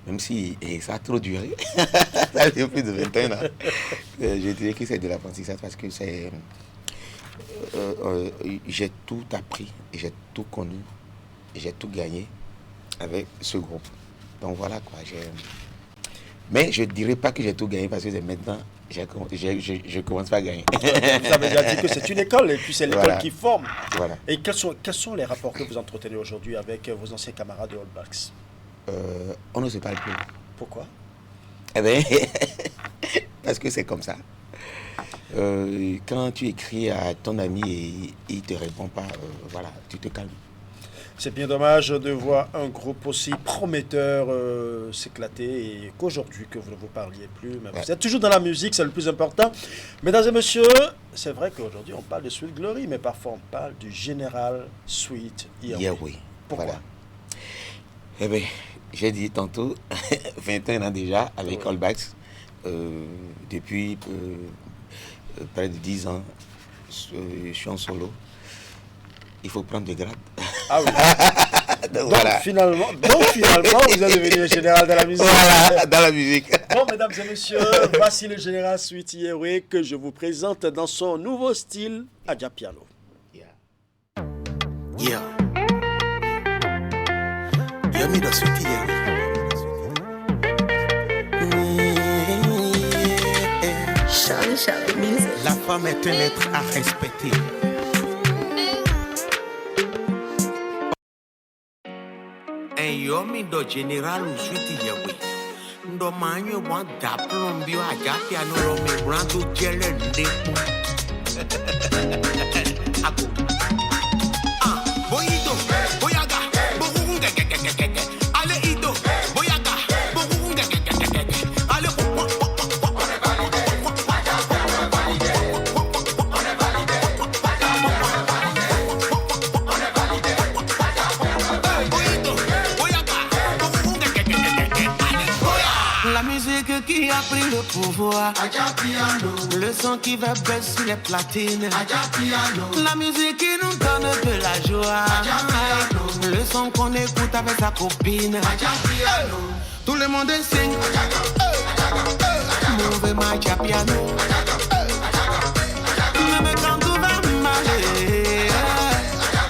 même si ça a trop duré. Ça a duré plus de 20 ans. Je dirais que c'est de l'apprentissage parce que j'ai tout appris, j'ai tout connu, j'ai tout gagné avec ce groupe. Donc voilà quoi. Mais je ne dirais pas que j'ai tout gagné parce que maintenant, je commence pas à gagner. Vous avez déjà dit que c'est une école et puis c'est l'école qui forme. Voilà. Et quels sont les rapports que vous entretenez aujourd'hui avec vos anciens camarades de All Backs? On ne se parle plus. Pourquoi? Eh bien, parce que c'est comme ça. Quand tu écris à ton ami et il ne te répond pas, voilà, tu te calmes. C'est bien dommage de voir un groupe aussi prometteur s'éclater et qu'aujourd'hui que vous ne vous parliez plus. Mais vous êtes toujours dans la musique, c'est le plus important. Mesdames et messieurs, c'est vrai qu'aujourd'hui on parle de Sweet Glory, mais parfois on parle du général Sweet Yahweh. Pourquoi? Voilà. Eh bien, j'ai dit tantôt, 21 ans déjà avec All Backs. Depuis près de 10 ans, je suis en solo. Il faut prendre des grades. Ah oui. donc, finalement, vous êtes devenu le général de la musique. Voilà, dans la musique. Bon, mesdames et messieurs, voici le général Sweet Yahweh que je vous présente dans son nouveau style Adja Piano. Yeah. Yami da Sweet Yahweh. Charlie Music. La femme est un être à respecter. Yomi do general Sweet Yahweh. Ndo manyo wa da plombio Adja Piano lo me brando jele ndepo. Ako. Boyido, boyaga, bogunga kekekeke. Ale ido, boyaga, bogunga kekekeke. Ale boyido. qui a pris le pouvoir. Adja Piano. Le son qui va baisser sur les platines. Adja Piano. La musique qui nous donne de la joie. Adja Piano. Le son qu'on écoute avec sa copine. Adja Piano. Tout le monde sing. Move Adja Piano. Même quand tout va mal,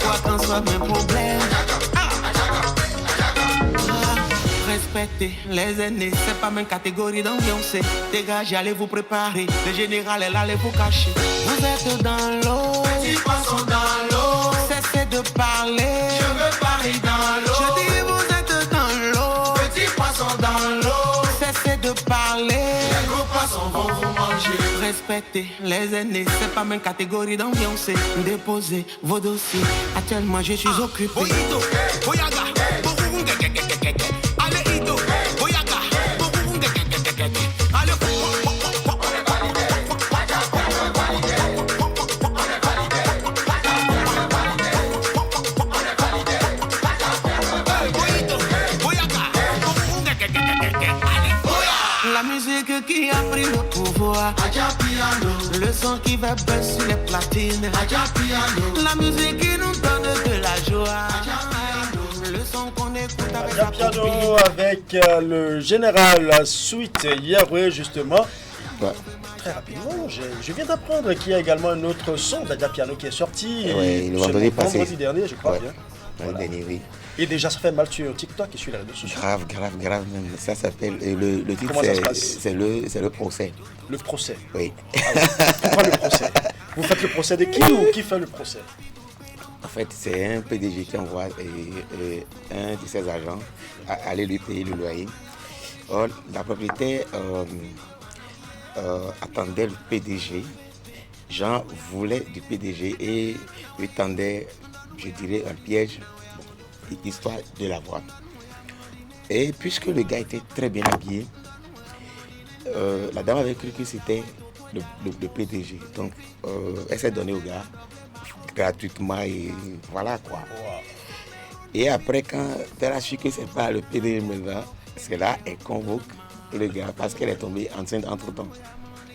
quoi qu'en soit mes problèmes. Respectez les aînés, c'est pas même catégorie d'ambiance. Dégagez, allez vous préparer. Le général est là, allez vous cacher. Vous êtes dans l'eau, petits poissons dans l'eau. Cessez de parler, je veux parler dans l'eau. Je dis vous êtes dans l'eau, petits poissons dans l'eau. Cessez de parler, les gros poissons vont vous manger. Respectez les aînés, c'est pas même catégorie d'ambiance. Déposez vos dossiers, actuellement je suis occupé. La musique qui a pris le pouvoir. Adja Piano. Le son qui va baisser sur les platines. Adja Piano. La musique qui nous donne de la joie. Le son qu'on écoute avec Adja Piano avec le général Sweet Yahweh justement. Ouais. Très rapidement, je viens d'apprendre qu'il y a également un autre son d'Adja Piano qui est sorti. Oui, le vendredi passé. Vendredi dernier, je crois bien. Voilà. Dernier, oui. Et déjà, ça fait mal sur TikTok et sur les réseaux sociaux. Grave même. Ça s'appelle. Le titre, c'est le procès. Le procès. Oui. Ah oui. Pourquoi le procès? Vous faites le procès de qui ou qui fait le procès? En fait, c'est un PDG qui envoie un de ses agents aller lui payer le loyer. Or, la propriétaire attendait le PDG. Jean voulait du PDG et lui tendait, je dirais, un piège, histoire de l'avoir. Et puisque le gars était très bien habillé, la dame avait cru que c'était le PDG. Donc, elle s'est donnée au gars gratuitement et voilà quoi. Wow. Et après, quand elle a su que c'est pas le PDG maintenant, c'est là qu'elle convoque le gars parce qu'elle est tombée enceinte entre temps.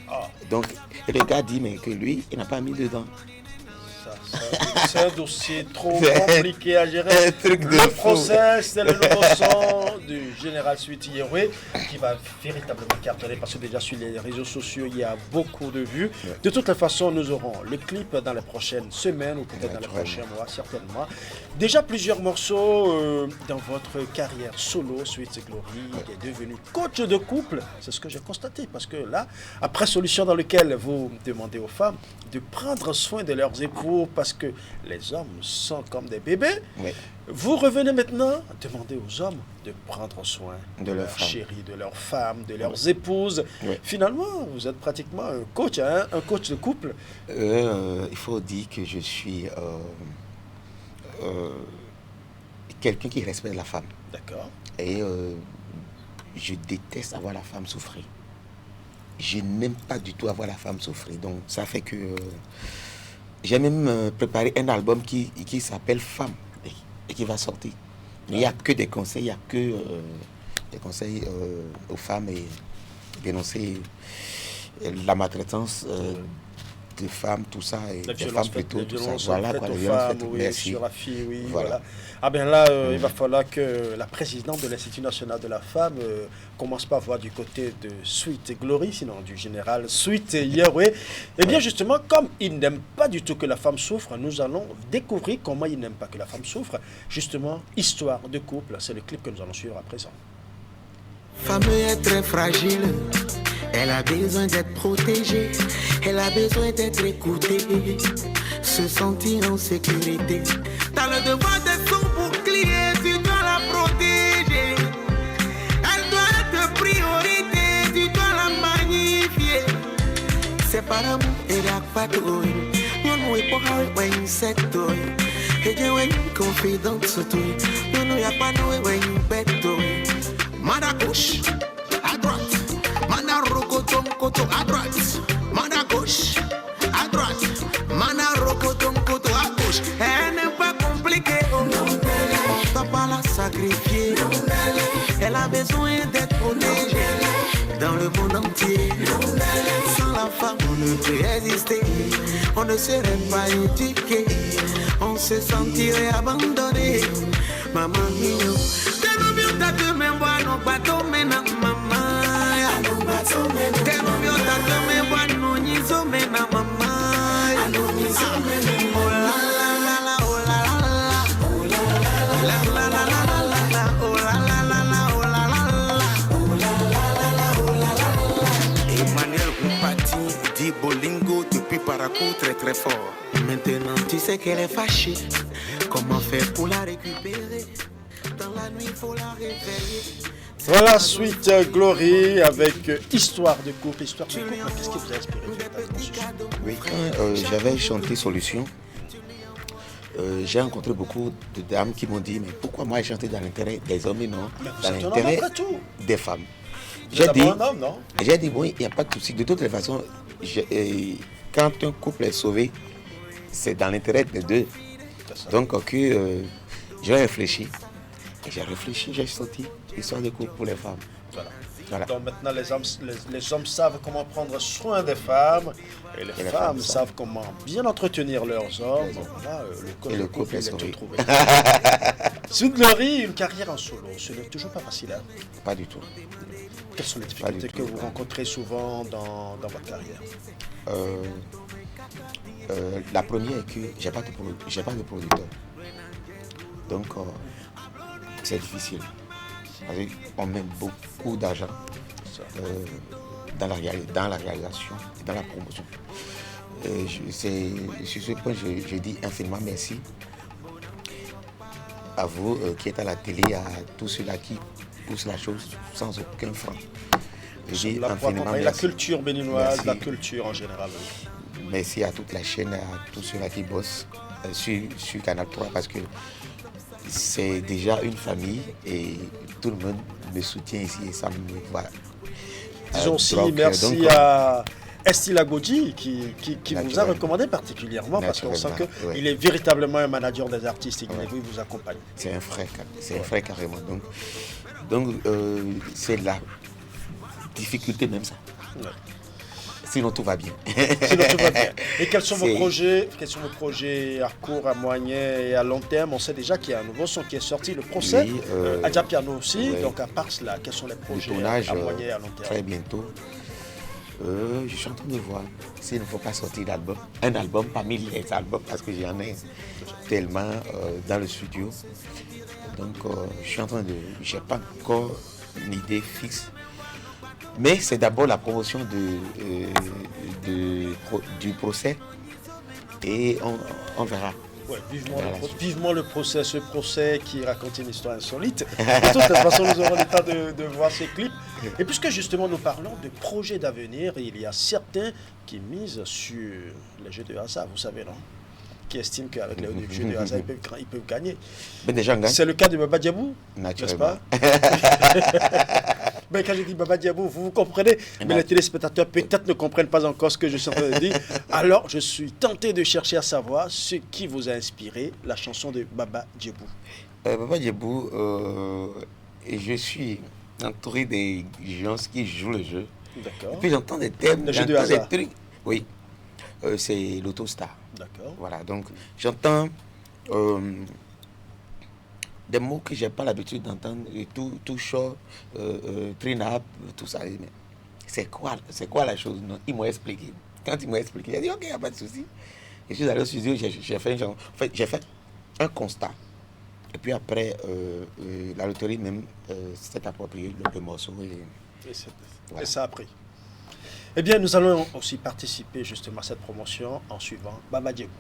Oh. Donc, le gars dit mais que lui, il n'a pas mis dedans. C'est un dossier trop compliqué à gérer. Le procès, c'est le nouveau son du général Sweet Yahweh qui va véritablement cartonner parce que déjà sur les réseaux sociaux, il y a beaucoup de vues. De toutes les façons, nous aurons le clip dans les prochaines semaines ou peut-être dans les prochains mois, certainement. Déjà plusieurs morceaux dans votre carrière solo, Sweet Glory, qui est devenu coach de couple. C'est ce que j'ai constaté parce que là, après Solution dans lequel vous demandez aux femmes de prendre soin de leurs époux parce que les hommes sont comme des bébés. Oui. Vous revenez maintenant demander aux hommes de prendre soin de leurs chéris, de leurs femmes, de leurs épouses. Oui. Finalement, vous êtes pratiquement un coach, hein, un coach de couple. Il faut dire que je suis quelqu'un qui respecte la femme. D'accord. Et je déteste avoir la femme souffrir. Je n'aime pas du tout avoir la femme souffrir. Donc ça fait que j'ai même préparé un album qui s'appelle Femme et qui va sortir. Il n'y a que des conseils, il n'y a que des conseils aux femmes et dénoncer la maltraitance des femmes, tout ça, et des femmes plutôt, tout ça. Voilà quoi, les violences faites, oui, merci. Sur la fille, oui, voilà. Ah bien là, il va falloir que la présidente de l'Institut national de la femme commence pas à voir du côté de Sweet Glory, sinon du général Sweet Yahweh. Et bien justement, comme il n'aime pas du tout que la femme souffre, nous allons découvrir comment il n'aime pas que la femme souffre. Justement, histoire de couple, c'est le clip que nous allons suivre à présent. Femme est très fragile, elle a besoin d'être protégée, elle a besoin d'être écoutée, se sentir en sécurité. T'as le devoir d'être son bouclier, tu dois la protéger. Elle doit être priorité, tu dois la magnifier. C'est par amour et la patrouille, nous est pour un insecte. Et j'ai une confidence, nous y'a pas nous bête. Manda gauche, à droite, Manda rocoton, coto à droite, Manda gauche, à droite, Manda rocoton, coto à gauche. Elle n'est pas compliquée, t'as pas la sacrifier. Elle a besoin d'être protégée. dans le monde entier. Sans la femme, on ne peut exister. On ne serait pas éduqué. On se sentirait abandonné. Maman mio, tellement mieux t'as de même bois, non pas tomber na maman. Tellement mieux t'as de même bois, non ni sommer na maman. Oh la la la la, oh la la la, la la la la la la, oh la la la la, oh la la la. Emmanuel Goupati dit Bolingo depuis Parakou très très fort. Maintenant tu sais qu'elle est fâchée. Comment faire pour la récupérer? Dans la nuit, il faut la réveiller. Voilà, Sweet Glory avec Histoire de couple. Histoire de couple, qu'est-ce qui vous a inspiré? Oui, quand j'avais chanté Solution, j'ai rencontré beaucoup de dames qui m'ont dit, mais pourquoi moi j'ai chanté dans l'intérêt des hommes et non dans l'intérêt des femmes? J'ai dit, bon, il n'y a pas de souci. De toutes les façons, quand un couple est sauvé, c'est dans l'intérêt des deux. Donc, j'ai réfléchi. Et j'ai sorti Histoire de couple pour les femmes. Voilà. Donc maintenant, les hommes savent comment prendre soin des femmes et les femmes savent comment bien entretenir leurs hommes. Voilà, le couple est trouvé. Sweet Glory, une carrière en solo, ce n'est toujours pas facile. Hein? Pas du tout. Quelles sont les difficultés que vous rencontrez souvent dans votre carrière? La première est que j'ai pas de producteur. Donc, c'est difficile. On met beaucoup d'argent dans la réalisation et dans la promotion. Sur ce point, je dis infiniment merci à vous qui êtes à la télé, à tous ceux-là qui poussent la chose sans aucun frein. Je dis infiniment merci. La culture béninoise, la culture en général. Merci à toute la chaîne, à tous ceux-là qui bossent sur Canal 3 parce que c'est déjà une famille et tout le monde me soutient ici et ça me voilà. Disons aussi merci à Estila Godji qui vous a recommandé particulièrement parce qu'on sent qu'il est véritablement un manager des artistes et il vous accompagne. C'est un frère carrément. Donc c'est la difficulté même ça. Ouais. Sinon tout va bien. Et quels sont vos projets à court, à moyen et à long terme? On sait déjà qu'il y a un nouveau son qui est sorti, le procès. Adja Piano aussi. Oui. Donc à part cela, quels sont les projets à moyen et à long terme? Très bientôt. Je suis en train de voir s'il ne faut pas sortir d'album. Un album parmi les albums parce que j'en ai tellement dans le studio. Donc je suis en train de... Je n'ai pas encore une idée fixe. Mais c'est d'abord la promotion du procès et on verra. Ouais, vivement le procès, ce procès qui raconte une histoire insolite. De toute façon, nous aurons le temps de voir ces clips. Et puisque justement nous parlons de projets d'avenir, il y a certains qui misent sur les jeux de hasard, vous savez, non? Qui estiment qu'avec les jeux de hasard, ils peuvent gagner. Mais déjà, c'est le cas de Baba Diabou, n'est-ce pas? Mais quand je dis Baba Diabou, vous comprenez, mais les téléspectateurs peut-être ne comprennent pas encore ce que je suis en train de dire. Alors, je suis tenté de chercher à savoir ce qui vous a inspiré la chanson de Baba Diabou. Baba Diabou, je suis entouré des gens qui jouent le jeu. D'accord. Et puis j'entends des thèmes, j'entends des trucs. Oui, c'est l'Autostar. D'accord. Voilà, donc j'entends des mots que je n'ai pas l'habitude d'entendre, tout chaud, trinap, tout ça. Mais c'est quoi la chose? Non, ils m'ont expliqué. Quand ils m'ont expliqué, j'ai dit ok, il n'y a pas de souci. Je suis allé au studio, j'ai fait un constat. Et puis après, la loterie même s'est approprié le morceau. Et ça a pris. Eh bien, nous allons aussi participer justement à cette promotion en suivant Baba Diabou.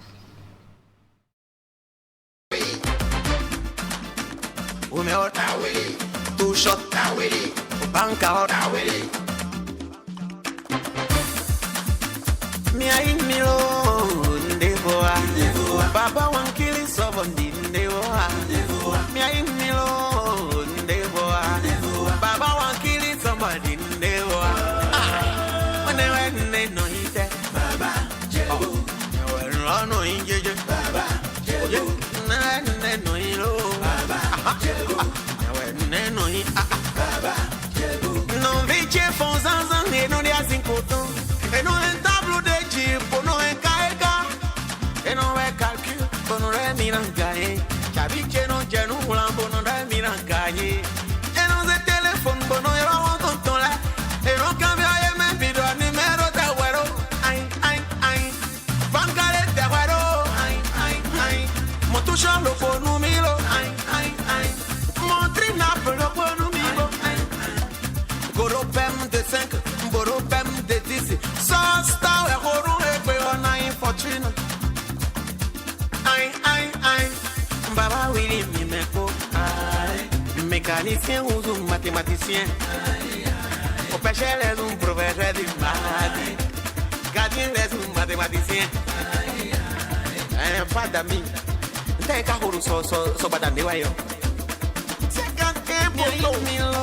Baba wankili sobondi ndewa. Baba wankili somebody ndewa. When no ite. Baba Diabou. No injeje. Baba Diabou. No ilo. Baba Diabou. No i. Baba Diabou. No Chabiche font zanzan et non dia 5 coton. Et non un tableau de Dieu pour non un kaeka. Et non un calcul pour non un mirangaye. Chabiche non genou blanc pour non un mirangaye. Et non un téléphone pour non un tonton là. Et non cambia et même vidéo numéro de wero. Aïe aïe aïe. Bancale de wero. Aïe aïe aïe. Mon touche le pour nous milo. Aïe aïe aïe. Mon trinap le pour nous milo. Goropem de 5, Boropem de 10. Sosta et Roro et Péona in fortune. Aïe, aïe, aïe. Baba Willy Mimeko. Aïe. Mécanicien ou un mathématicien. Au péché les un professeur du maladie. Gardien les un mathématicien. Pas d'amis. T'es qu'à Roro so badane wayo. 51 milo.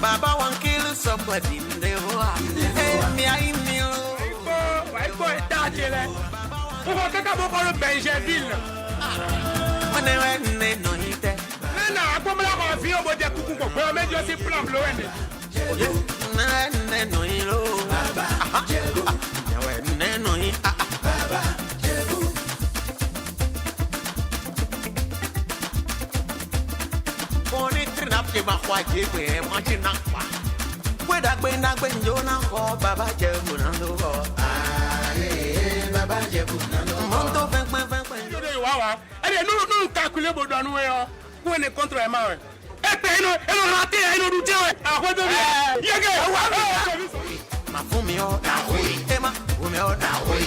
Baba wan kill somebody ndevoa. Me ai milo. Vai boy dadele. O va kaka bo ko Benjeville. One no hite. Na agbomla ko fi obo de kuku ko pe o mejo si plan lo ene. Na no hilo. Baba. Ya we no hi. Baba. Ke ma kwa je pe mo ti na pa we da gbe njo na ko baba je bu na do ko baba je bu na do mo to fen yo de wa e de no calculer bo do anu we o ko ne control e ma we e pe ino rate ino du je we a ko do bi ye ke wa ma fu mi o na we e ma fu mi o na we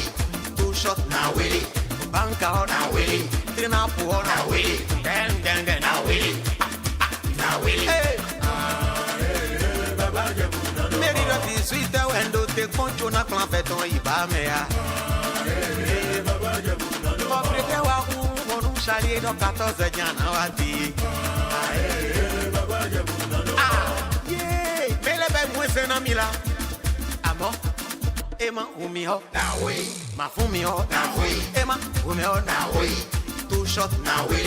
two shot na we banka o na we trina pu o na we den na we. Hey. Mary Dottie sweet when do take poncho na clan feton iba mea. Obreke wa hu onu chalier do 14 jana wati. Yeah, mele be mwe na mila. Amo ema umi ho na we. Ma fumi ho na we. Ema umi ho na we. Two shot na we.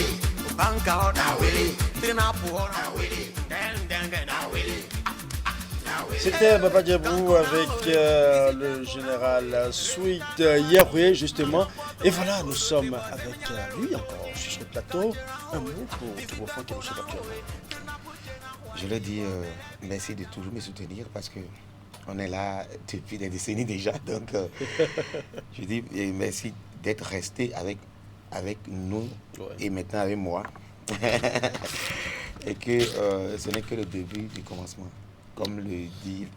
Banka na we. C'était Baba Diabou avec le général Sweet Yahweh justement. Et voilà, nous sommes avec lui encore sur le plateau. Un mot pour tous vos fans qui nous suivent actuellement. Je leur dis merci de toujours me soutenir parce que on est là depuis des décennies déjà. Donc je dis merci d'être resté avec nous et maintenant avec moi. Et que ce n'est que le début du commencement. Comme le disent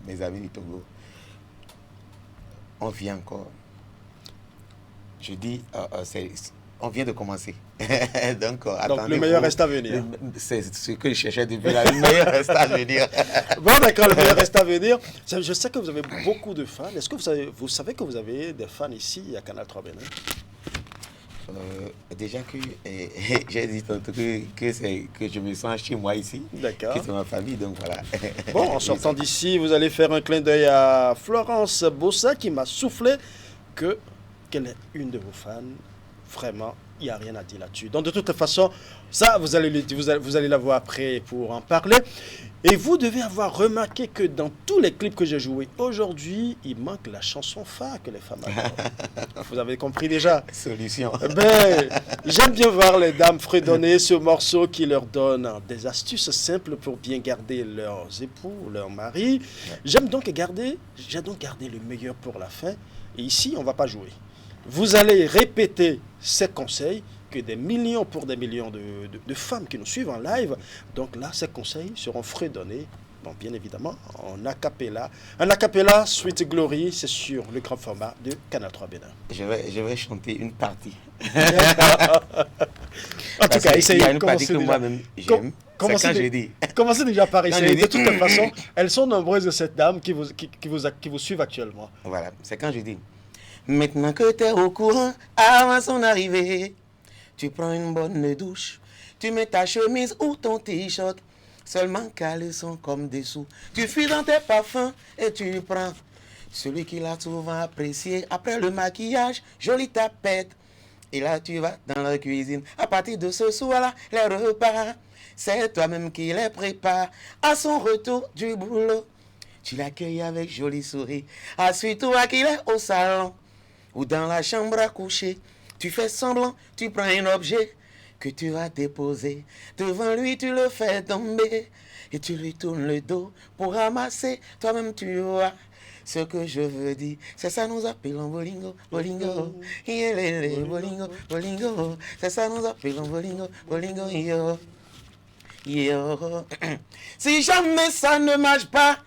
mes amis du Togo, on vient encore. Je dis, on vient de commencer. Donc le meilleur reste à venir. C'est ce que je cherchais depuis là. Le meilleur reste à venir. Bon, d'accord, le meilleur reste à venir. Je sais que vous avez beaucoup de fans. Est-ce que vous savez que vous avez des fans ici à Canal 3 Bénin? Déjà que j'ai dit tantôt que je me sens chez moi ici, que c'est ma famille, donc voilà. Bon, en sortant d'ici, vous allez faire un clin d'œil à Florence Bossa qui m'a soufflé qu'elle est une de vos fans. Vraiment, il n'y a rien à dire là-dessus. Donc de toute façon, ça, vous allez la voir après pour en parler. Et vous devez avoir remarqué que dans tous les clips que j'ai joués aujourd'hui, il manque la chanson phare que les femmes adorent. Vous avez compris déjà. Solution. J'aime bien voir les dames fredonner ce morceau qui leur donne des astuces simples pour bien garder leurs époux, leurs maris. J'aime donc garder le meilleur pour la fin. Et ici, on ne va pas jouer. Vous allez répéter ces conseils que des millions de femmes qui nous suivent en live. Donc là, ces conseils seront fredonnés, bon, bien évidemment, en acapella. En acapella, Sweet Glory, c'est sur le grand format de Canal 3 Bénin. Je vais chanter une partie. En tout cas, essayez. Il y a une partie que moi-même j'aime. C'est quand je dis. Commencez déjà par essayer. De toute façon, elles sont nombreuses de cette dame qui vous suivent actuellement. Voilà, c'est quand je dis. Maintenant que tu es au courant, avant son arrivée, tu prends une bonne douche, tu mets ta chemise ou ton t-shirt, seulement caleçon comme dessous. Tu fuis dans tes parfums et tu prends celui qui l'a souvent apprécié. Après le maquillage, jolie tapette Et là, tu vas dans la cuisine. À partir de ce soir-là, les repas, c'est toi-même qui les prépare. À son retour du boulot, tu l'accueilles avec joli sourire. Assis-toi qu'il est au salon ou dans la chambre à coucher. Tu fais semblant, tu prends un objet que tu vas déposer. Devant lui, tu le fais tomber et tu lui tournes le dos pour ramasser. Toi-même, tu vois. Ce que je veux dire, c'est ça nous appelons bolingo, bolingo, bolingo, bolingo, c'est ça nous appelons bolingo, bolingo, yo, yo. Si jamais ça ne marche pas,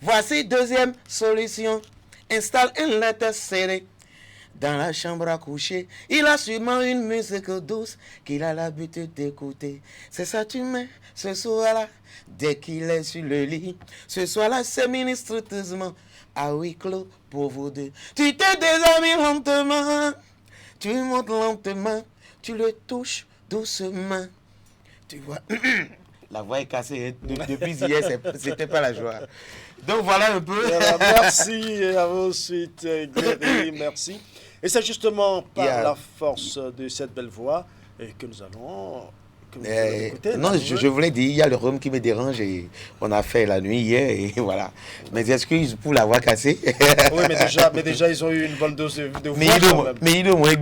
voici deuxième solution. Installe un lettre CD dans la chambre à coucher. Il a sûrement une musique douce qu'il a l'habitude d'écouter. C'est ça tu mets ce soir-là, dès qu'il est sur le lit. Ce soir-là, c'est ministreusement à huis clos pour vous deux. Tu te déshabilles lentement, tu montes lentement, tu le touches doucement. Tu vois, la voix est cassée. Depuis hier, c'était pas la joie. Donc voilà un peu. Merci à vous ensuite, Glory, merci. Et c'est justement par la force de cette belle voix que nous allons... écouter, non, je voulais dire, il y a le rhum qui me dérange et on a fait la nuit hier et voilà. Mes excuses pour la voix cassée. Oui, mais déjà ils ont eu une bonne dose de voix. Mais il est moins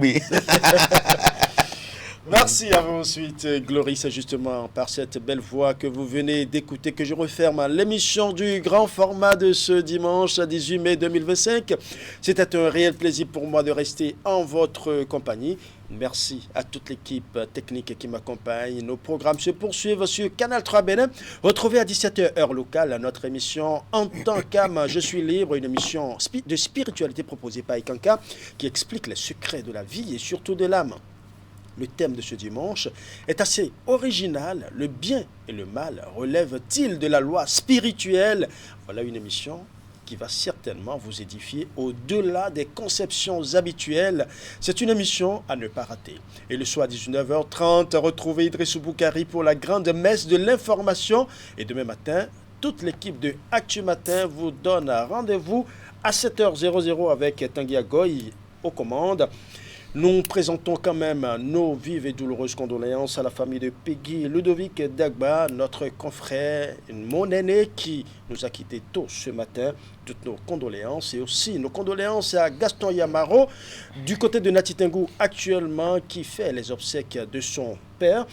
Merci à vous ensuite, Glory. C'est justement par cette belle voix que vous venez d'écouter que je referme l'émission du grand format de ce dimanche 18 mai 2025. C'était un réel plaisir pour moi de rester en votre compagnie. Merci à toute l'équipe technique qui m'accompagne. Nos programmes se poursuivent sur Canal 3 Bénin. Retrouvez à 17h heure locale notre émission En tant qu'âme, je suis libre, une émission de spiritualité proposée par Ikanka qui explique les secrets de la vie et surtout de l'âme. Le thème de ce dimanche est assez original. Le bien et le mal relèvent-ils de la loi spirituelle? Voilà une émission qui va certainement vous édifier au-delà des conceptions habituelles. C'est une émission à ne pas rater. Et le soir à 19h30, retrouvez Idrissou Boukari pour la grande messe de l'information. Et demain matin, toute l'équipe de Actu Matin vous donne rendez-vous à 7h00 avec Tanguy Agoy aux commandes. Nous présentons quand même nos vives et douloureuses condoléances à la famille de Peggy Ludovic Dagba, notre confrère, mon aîné qui nous a quittés tôt ce matin. Toutes nos condoléances et aussi nos condoléances à Gaston Yamaro du côté de Natitingou actuellement qui fait les obsèques de son père.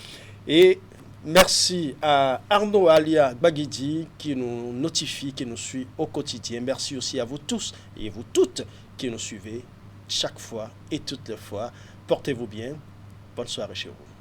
Et merci à Arnaud Alia Baguidi qui nous notifie, qui nous suit au quotidien. Merci aussi à vous tous et vous toutes qui nous suivez chaque fois et toutes les fois. Portez-vous bien. Bonne soirée chez vous.